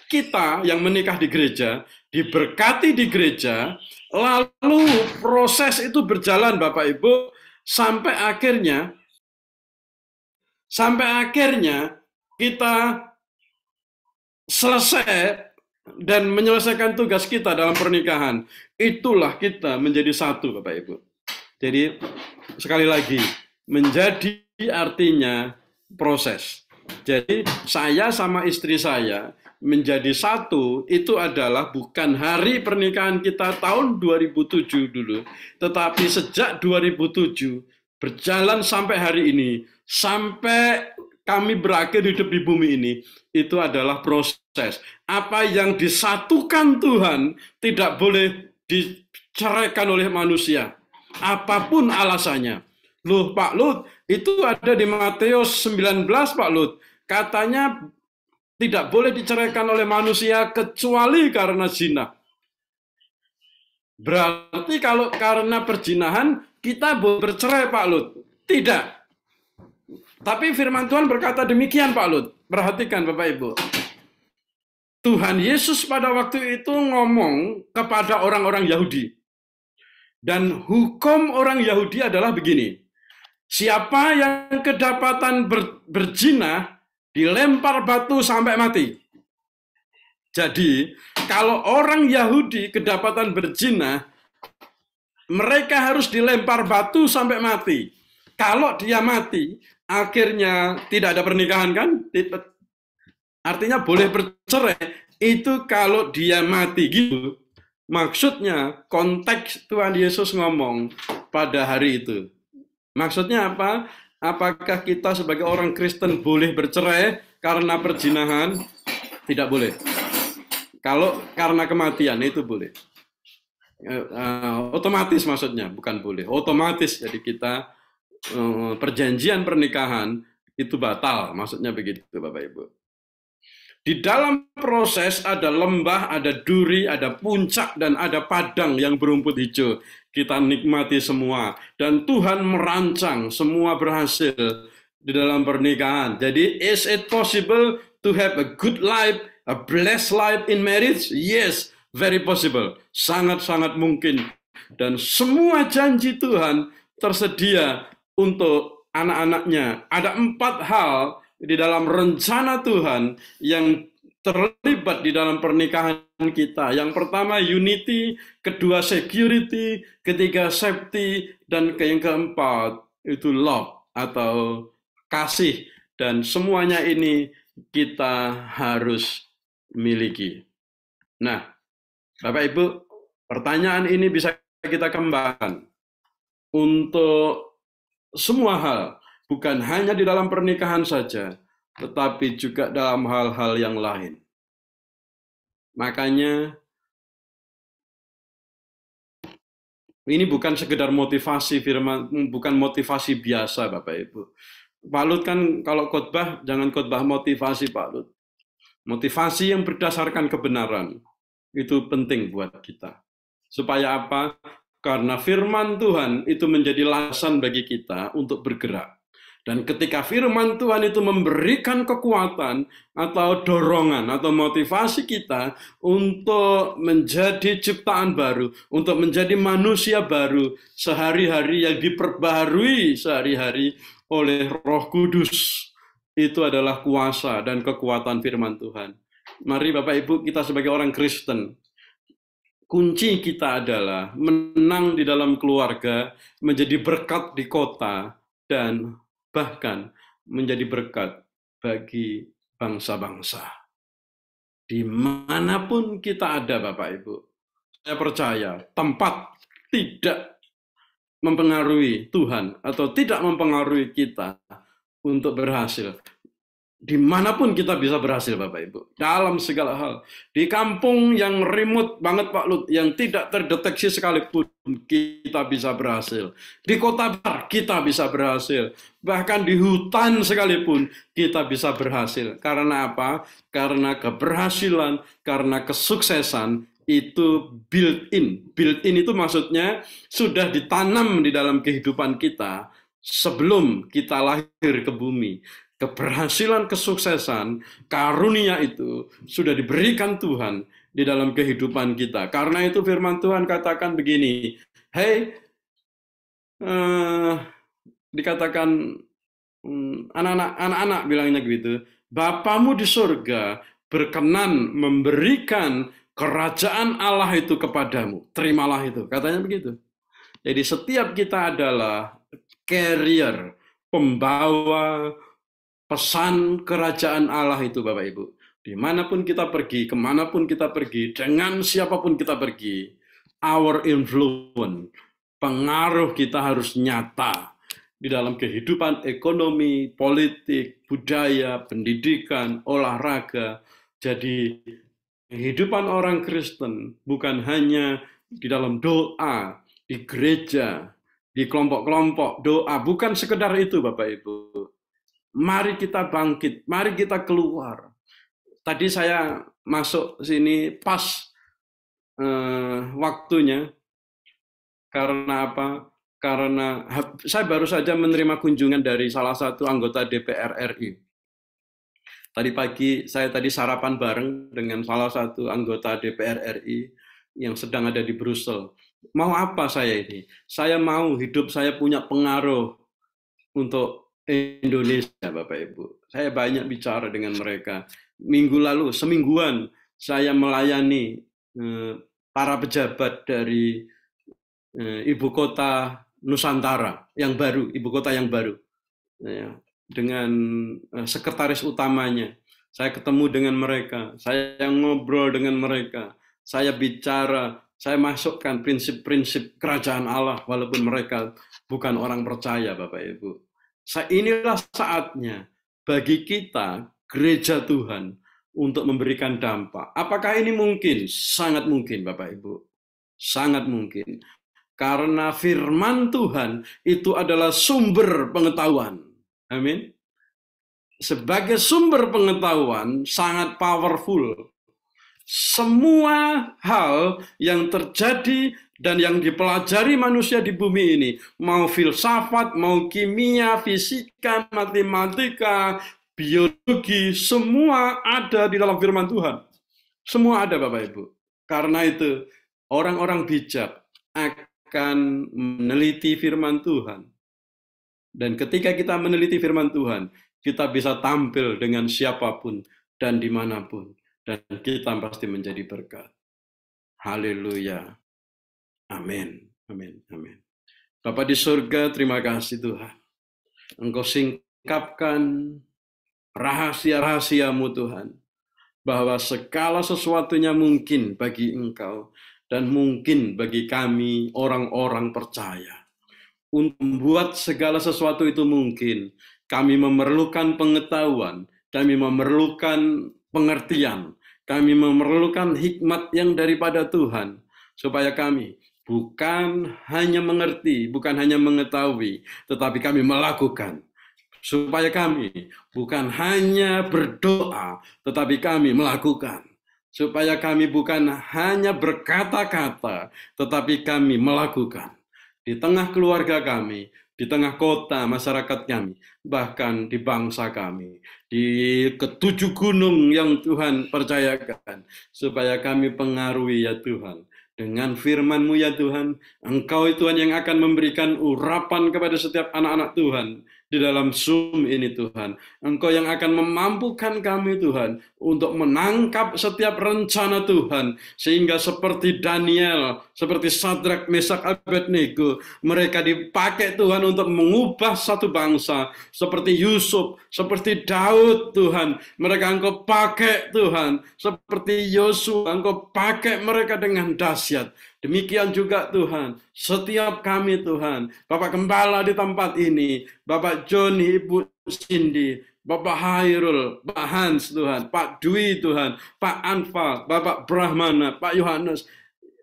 kita yang menikah di gereja, diberkati di gereja, lalu proses itu berjalan Bapak Ibu, sampai akhirnya kita selesai dan menyelesaikan tugas kita dalam pernikahan. Itulah kita menjadi satu, Bapak Ibu. Jadi, sekali lagi, menjadi artinya proses. Jadi, saya sama istri saya menjadi satu, itu adalah bukan hari pernikahan kita tahun 2007 dulu, tetapi sejak 2007, berjalan sampai hari ini, sampai kami berakhir hidup di bumi ini, itu adalah proses. Apa yang disatukan Tuhan tidak boleh diceraikan oleh manusia. Apapun alasannya. Loh Pak Lut, itu ada di Matius 19 Pak Lut. Katanya tidak boleh diceraikan oleh manusia kecuali karena zina. Berarti kalau karena perzinahan kita boleh bercerai Pak Lut? Tidak. Tapi firman Tuhan berkata demikian Pak Lut. Perhatikan Bapak Ibu. Tuhan Yesus pada waktu itu ngomong kepada orang-orang Yahudi. Dan hukum orang Yahudi adalah begini. Siapa yang kedapatan berzina, dilempar batu sampai mati. Jadi, kalau orang Yahudi kedapatan berzina, mereka harus dilempar batu sampai mati. Kalau dia mati, akhirnya tidak ada pernikahan kan? Artinya boleh bercerai. Itu kalau dia mati gitu. Maksudnya konteks Tuhan Yesus ngomong pada hari itu. Maksudnya apa? Apakah kita sebagai orang Kristen boleh bercerai karena perzinahan? Tidak boleh. Kalau karena kematian itu boleh. Otomatis maksudnya, bukan boleh. Otomatis jadi kita perjanjian pernikahan itu batal. Maksudnya begitu Bapak Ibu. Di dalam proses ada lembah, ada duri, ada puncak, dan ada padang yang berumput hijau. Kita nikmati semua. Dan Tuhan merancang semua berhasil di dalam pernikahan. Jadi, is it possible to have a good life, a blessed life in marriage? Yes, very possible. Sangat-sangat mungkin. Dan semua janji Tuhan tersedia untuk anak-anaknya. Ada 4 hal di dalam rencana Tuhan yang terlibat di dalam pernikahan kita. Yang pertama unity, kedua security, ketiga safety, dan yang keempat itu love atau kasih. Dan semuanya ini kita harus miliki. Nah, Bapak Ibu, pertanyaan ini bisa kita kembangkan untuk semua hal. Bukan hanya di dalam pernikahan saja, tetapi juga dalam hal-hal yang lain. Makanya ini bukan sekedar motivasi firman, bukan motivasi biasa Bapak Ibu. Pak Lut kan kalau khotbah, jangan khotbah motivasi Pak Lut. Motivasi yang berdasarkan kebenaran, itu penting buat kita. Supaya apa? Karena firman Tuhan itu menjadi landasan bagi kita untuk bergerak. Dan ketika firman Tuhan itu memberikan kekuatan atau dorongan atau motivasi kita untuk menjadi ciptaan baru, untuk menjadi manusia baru, sehari-hari yang diperbaharui sehari-hari oleh Roh Kudus, itu adalah kuasa dan kekuatan firman Tuhan. Mari Bapak Ibu, kita sebagai orang Kristen, kunci kita adalah menang di dalam keluarga, menjadi berkat di kota, dan bahkan menjadi berkat bagi bangsa-bangsa. Dimanapun kita ada Bapak Ibu, saya percaya tempat tidak mempengaruhi Tuhan atau tidak mempengaruhi kita untuk berhasil. Dimanapun kita bisa berhasil Bapak Ibu, dalam segala hal. Di kampung yang remote banget Pak Lut, yang tidak terdeteksi sekalipun, kita bisa berhasil. Di kota besar kita bisa berhasil. Bahkan di hutan sekalipun kita bisa berhasil. Karena apa? Karena keberhasilan, karena kesuksesan itu built-in. Built-in itu maksudnya sudah ditanam di dalam kehidupan kita sebelum kita lahir ke bumi. Keberhasilan, kesuksesan, karunia itu sudah diberikan Tuhan di dalam kehidupan kita. Karena itu firman Tuhan katakan begini, dikatakan anak-anak bilangnya gitu, Bapamu di surga berkenan memberikan kerajaan Allah itu kepadamu. Terimalah itu, katanya begitu. Jadi setiap kita adalah carrier, pembawa pesan kerajaan Allah itu Bapak Ibu. Dimanapun kita pergi, kemanapun kita pergi, dengan siapapun kita pergi, our influence, pengaruh kita harus nyata di dalam kehidupan ekonomi, politik, budaya, pendidikan, olahraga. Jadi kehidupan orang Kristen bukan hanya di dalam doa, di gereja, di kelompok-kelompok doa, bukan sekedar itu Bapak Ibu. Mari kita bangkit, mari kita keluar. Tadi saya masuk sini pas waktunya, karena apa? Karena saya baru saja menerima kunjungan dari salah satu anggota DPR RI. Tadi pagi saya sarapan bareng dengan salah satu anggota DPR RI yang sedang ada di Brussel. Mau apa saya ini? Saya mau hidup saya punya pengaruh untuk Indonesia, Bapak Ibu. Saya banyak bicara dengan mereka. Minggu lalu, semingguan, saya melayani para pejabat dari ibu kota Nusantara yang baru, ibu kota yang baru, dengan sekretaris utamanya. Saya ketemu dengan mereka, saya ngobrol dengan mereka, saya bicara, saya masukkan prinsip-prinsip kerajaan Allah, walaupun mereka bukan orang percaya, Bapak Ibu. Inilah saatnya bagi kita, gereja Tuhan, untuk memberikan dampak. Apakah ini mungkin? Sangat mungkin, Bapak Ibu. Sangat mungkin. Karena firman Tuhan itu adalah sumber pengetahuan. Amin. Sebagai sumber pengetahuan, sangat powerful. Semua hal yang terjadi dan yang dipelajari manusia di bumi ini, mau filsafat, mau kimia, fisika, matematika, biologi, semua ada di dalam firman Tuhan. Semua ada Bapak Ibu. Karena itu, orang-orang bijak akan meneliti firman Tuhan. Dan ketika kita meneliti firman Tuhan, kita bisa tampil dengan siapapun dan dimanapun. Dan kita pasti menjadi berkat. Haleluya. Amin. Amin. Amin. Bapa di surga, terima kasih Tuhan. Engkau singkapkan rahasia-rahasiamu Tuhan. Bahwa segala sesuatunya mungkin bagi Engkau. Dan mungkin bagi kami orang-orang percaya. Untuk membuat segala sesuatu itu mungkin, kami memerlukan pengetahuan. Kami memerlukan pengertian. Kami memerlukan hikmat yang daripada Tuhan, supaya kami bukan hanya mengerti, bukan hanya mengetahui, tetapi kami melakukan. Supaya kami bukan hanya berdoa, tetapi kami melakukan. Supaya kami bukan hanya berkata-kata, tetapi kami melakukan. Di tengah keluarga kami, di tengah kota masyarakat kami, bahkan di bangsa kami, di ketujuh gunung yang Tuhan percayakan, supaya kami pengaruhi ya Tuhan. Dengan firman-Mu ya Tuhan, Engkau Tuhan yang akan memberikan urapan kepada setiap anak-anak Tuhan di dalam Zoom ini Tuhan. Engkau yang akan memampukan kami Tuhan untuk menangkap setiap rencana Tuhan, sehingga seperti Daniel, seperti Sadrak, Mesak, Abednego, mereka dipakai Tuhan untuk mengubah satu bangsa, seperti Yusuf, seperti Daud Tuhan, mereka Engkau pakai Tuhan, seperti Yosua, Engkau pakai mereka dengan dahsyat. Demikian juga Tuhan, setiap kami Tuhan, Bapak Gembala di tempat ini, Bapak Joni, Ibu Cindy, Bapak Hairul, Pak Hans Tuhan, Pak Dwi Tuhan, Pak Anfa, Bapak Brahmana, Pak Yohanes,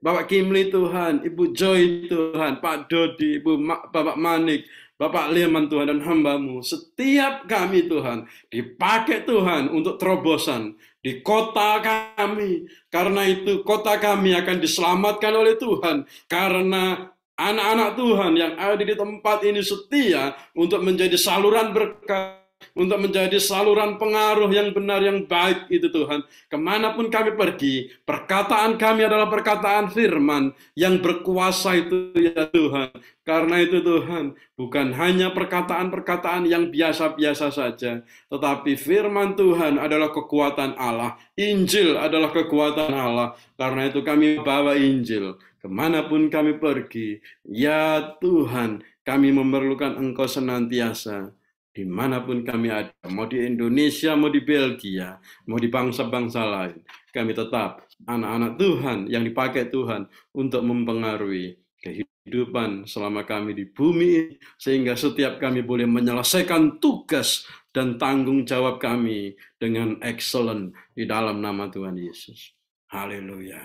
Bapak Kimli Tuhan, Ibu Joy Tuhan, Pak Dodi, Bapak Manik, Bapak Leman Tuhan dan hamba-Mu, setiap kami Tuhan, dipakai Tuhan untuk terobosan di kota kami. Karena itu kota kami akan diselamatkan oleh Tuhan, karena anak-anak Tuhan yang ada di tempat ini setia untuk menjadi saluran berkat, untuk menjadi saluran pengaruh yang benar, yang baik itu Tuhan. Kemanapun kami pergi, perkataan kami adalah perkataan firman yang berkuasa itu ya Tuhan. Karena itu Tuhan, bukan hanya perkataan-perkataan yang biasa-biasa saja, tetapi firman Tuhan adalah kekuatan Allah. Injil adalah kekuatan Allah. Karena itu kami bawa Injil kemanapun kami pergi. Ya Tuhan, kami memerlukan Engkau senantiasa. Dimanapun kami ada, mau di Indonesia, mau di Belgia, mau di bangsa-bangsa lain, kami tetap anak-anak Tuhan yang dipakai Tuhan untuk mempengaruhi kehidupan selama kami di bumi ini, sehingga setiap kami boleh menyelesaikan tugas dan tanggung jawab kami dengan excellent di dalam nama Tuhan Yesus. Haleluya.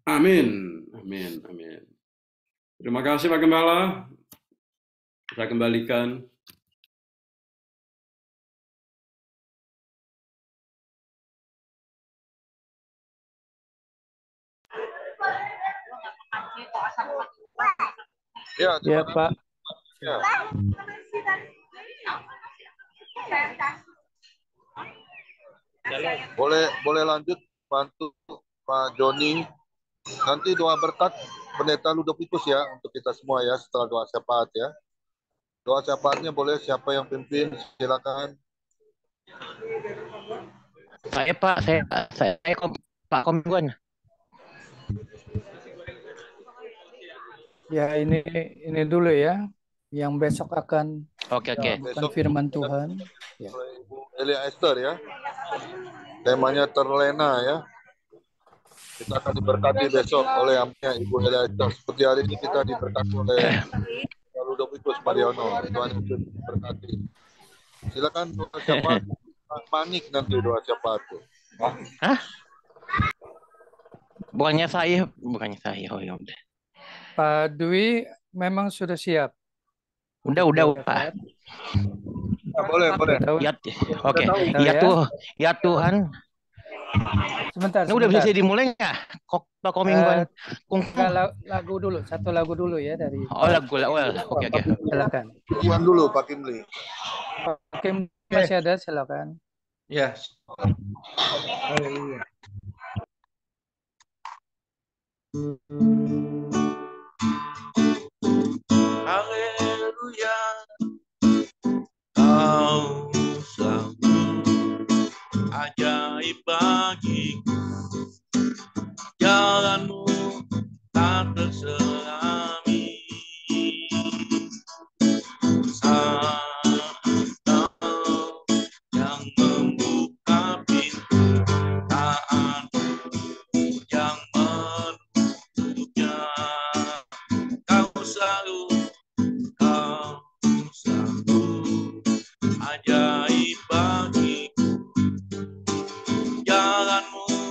Amin. Amin. Amin. Terima kasih Pak Gembala. Saya kembalikan. Ya Pak. Ya. Boleh lanjut bantu Pak Joni. Nanti doa berkat Pendeta Ludovicus ya untuk kita semua ya, setelah doa syafaat ya. Doa syafaatnya boleh siapa yang pimpin, silakan. Saya Pak, Pak Komiguan. Ya ini dulu ya, yang besok akan Oke. bukan firman Tuhan. Ya. Ibu Elia Esther ya. Temanya terlena ya. Kita akan diberkati besok oleh amnya Ibu Elia Esther. Seperti hari ini kita diberkati oleh Ludovicus Mariono. Tuhan Yesus diberkati. Silakan doa syafaat. Manik nanti doa syafaat tuh. Hah? Bukannya saya. Oh ya udah. Pak Dwi memang sudah siap. Udah Pak. Ya, boleh. Ya, oke. Ya Tuhan. Sebentar. Ini udah bisa dimulai nggak? Pak Komingwan. Lagu dulu, satu lagu dulu ya dari. Oh lagu. Oke. Silakan. Tuhan dulu Pak Kimli. Pak Kim masih ada, silakan. Ya. Haleluya, Kau sanggup, ajaib bagiku, jalanmu tak terselami. Kau yang membuka pintu, tak ada yang menutupnya. Kau selalu ajaib bagiku, jalanmu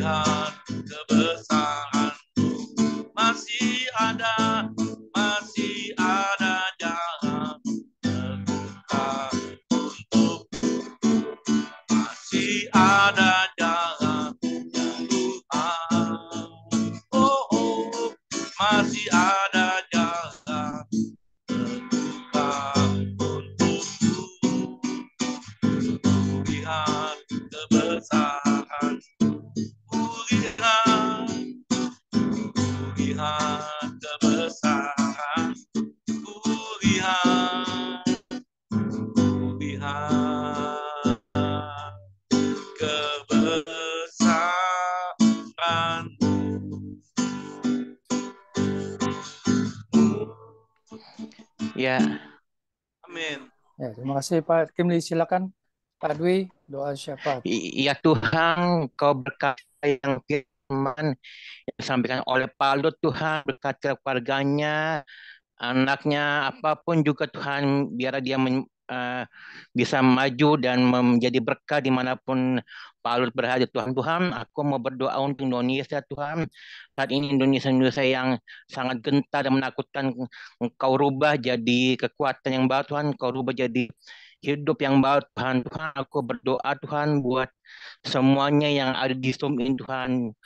lihat kebesaran-Mu. Masih ada jalan terbuka untukku. Masih ada jalan ya Tuhan. Oh, oh, masih ada jalan terbuka untukku. Lihat kebesaran, lihat kebesaran, lihat kebesaran. Ya, Amin. Ya, terima kasih Pak Kimli. Silakan Pak Dwi, doa syafaat. ya Tuhan, Kau berkati yang firman yang disampaikan oleh Pak Lut, Tuhan, berkati keluarganya, anaknya, apapun juga Tuhan, biar dia bisa maju dan menjadi berkah dimanapun Pak Lut berada. Tuhan, aku mau berdoa untuk Indonesia, Tuhan. Saat ini Indonesia yang sangat gentar dan menakutkan, Engkau rubah jadi kekuatan yang baru, Tuhan. Engkau rubah jadi hidup yang baru, Tuhan. Tuhan, aku berdoa, Tuhan, buat semuanya yang ada di Zoom ini, Tuhan.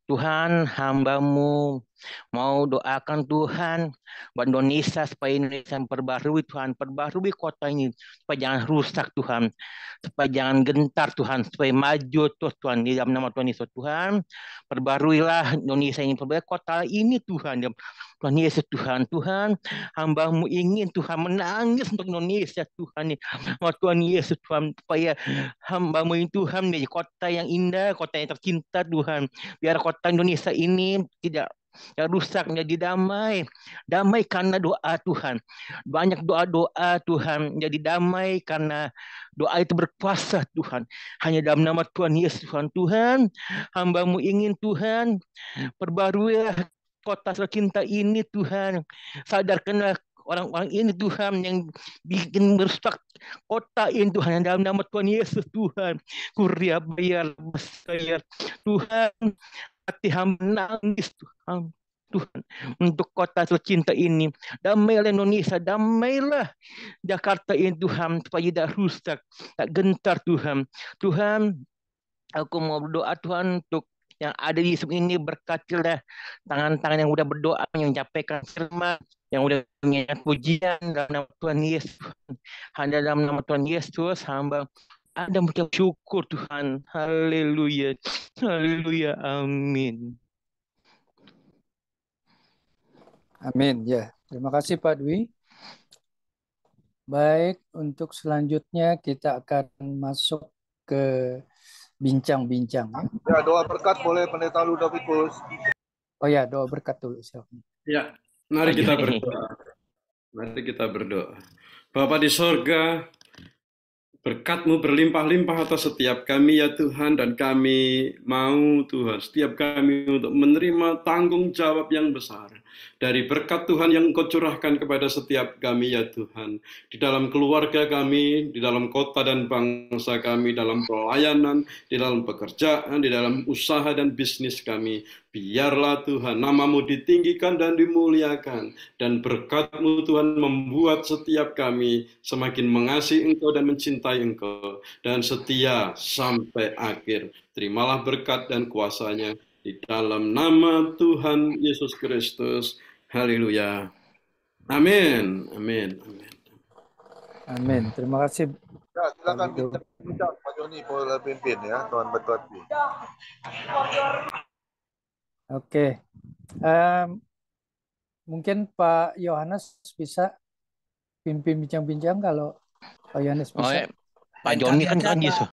Tuhan, hamba-Mu mau doakan Tuhan buat Indonesia, supaya Indonesia perbarui, Tuhan. Perbarui kota ini supaya jangan rusak, Tuhan. Supaya jangan gentar, Tuhan. Supaya maju terus, Tuhan. Di dalam nama Tuhan Yesus, Tuhan. Perbaruilah Indonesia ini. Perbarui kota ini, Tuhan. Tuhan Yesus, Tuhan. Tuhan, hamba-Mu ingin, Tuhan, menangis untuk Indonesia, Tuhan. Tuhan Yesus, Tuhan. Supaya hamba-Mu ini, Tuhan, menjadi kota yang indah, kota yang tercinta, Tuhan. Biar kota Indonesia ini tidak rusak, menjadi damai. Damai karena doa, Tuhan. Banyak doa-doa, Tuhan. Menjadi damai karena doa itu berkuasa, Tuhan. Hanya dalam nama Tuhan Yesus, Tuhan. Tuhan, hamba-Mu ingin, Tuhan, perbaruilah kota tercinta ini, Tuhan. Sadarkanlah orang-orang ini, Tuhan, yang bikin merusak kota ini, Tuhan. Dalam nama Tuhan Yesus, Tuhan. Kuria bayar besar, Tuhan. Hati hamba nangis, Tuhan. Tuhan, untuk kota tercinta ini. Damailah Indonesia, damailah Jakarta ini, Tuhan, supaya tidak rusak, tak gentar, Tuhan. Tuhan, aku mau berdoa, Tuhan, untuk yang ada di sini, berkatilah tangan-tangan yang udah berdoa, yang menyampaikan firman, yang udah menyanyikan pujian dalam nama Tuhan Yesus. Hanya dalam nama Tuhan Yesus, hamba ada mengucap syukur, Tuhan. Haleluya. Haleluya. Amin. Amin. Ya, terima kasih Pak Dwi. Baik, untuk selanjutnya kita akan masuk ke bincang-bincang. Ya, doa berkat boleh Pendeta Ludovikus. Oh ya, doa berkat dulu. Silakan. Ya, mari kita berdoa. Mari kita berdoa. Bapa di sorga, berkat-Mu berlimpah-limpah atas setiap kami ya Tuhan, dan kami mau Tuhan setiap kami untuk menerima tanggung jawab yang besar dari berkat Tuhan yang Engkau curahkan kepada setiap kami ya Tuhan, di dalam keluarga kami, di dalam kota dan bangsa kami, dalam pelayanan, di dalam pekerjaan, di dalam usaha dan bisnis kami. Biarlah Tuhan nama-Mu ditinggikan dan dimuliakan, dan berkat-Mu Tuhan membuat setiap kami semakin mengasihi Engkau dan mencintai Engkau, dan setia sampai akhir. Terimalah berkat dan kuasa-Nya di dalam nama Tuhan Yesus Kristus. Haleluya. Amin. Amin. Amin. Amin. Terima kasih. Ya, silakan bincang Pak Joni boleh pimpin ya, Tuhan berkati. Oke. Mungkin Pak Yohanes bisa pimpin bincang-bincang kalau Pak Yohanes bisa. Pak Joni kan Yesus.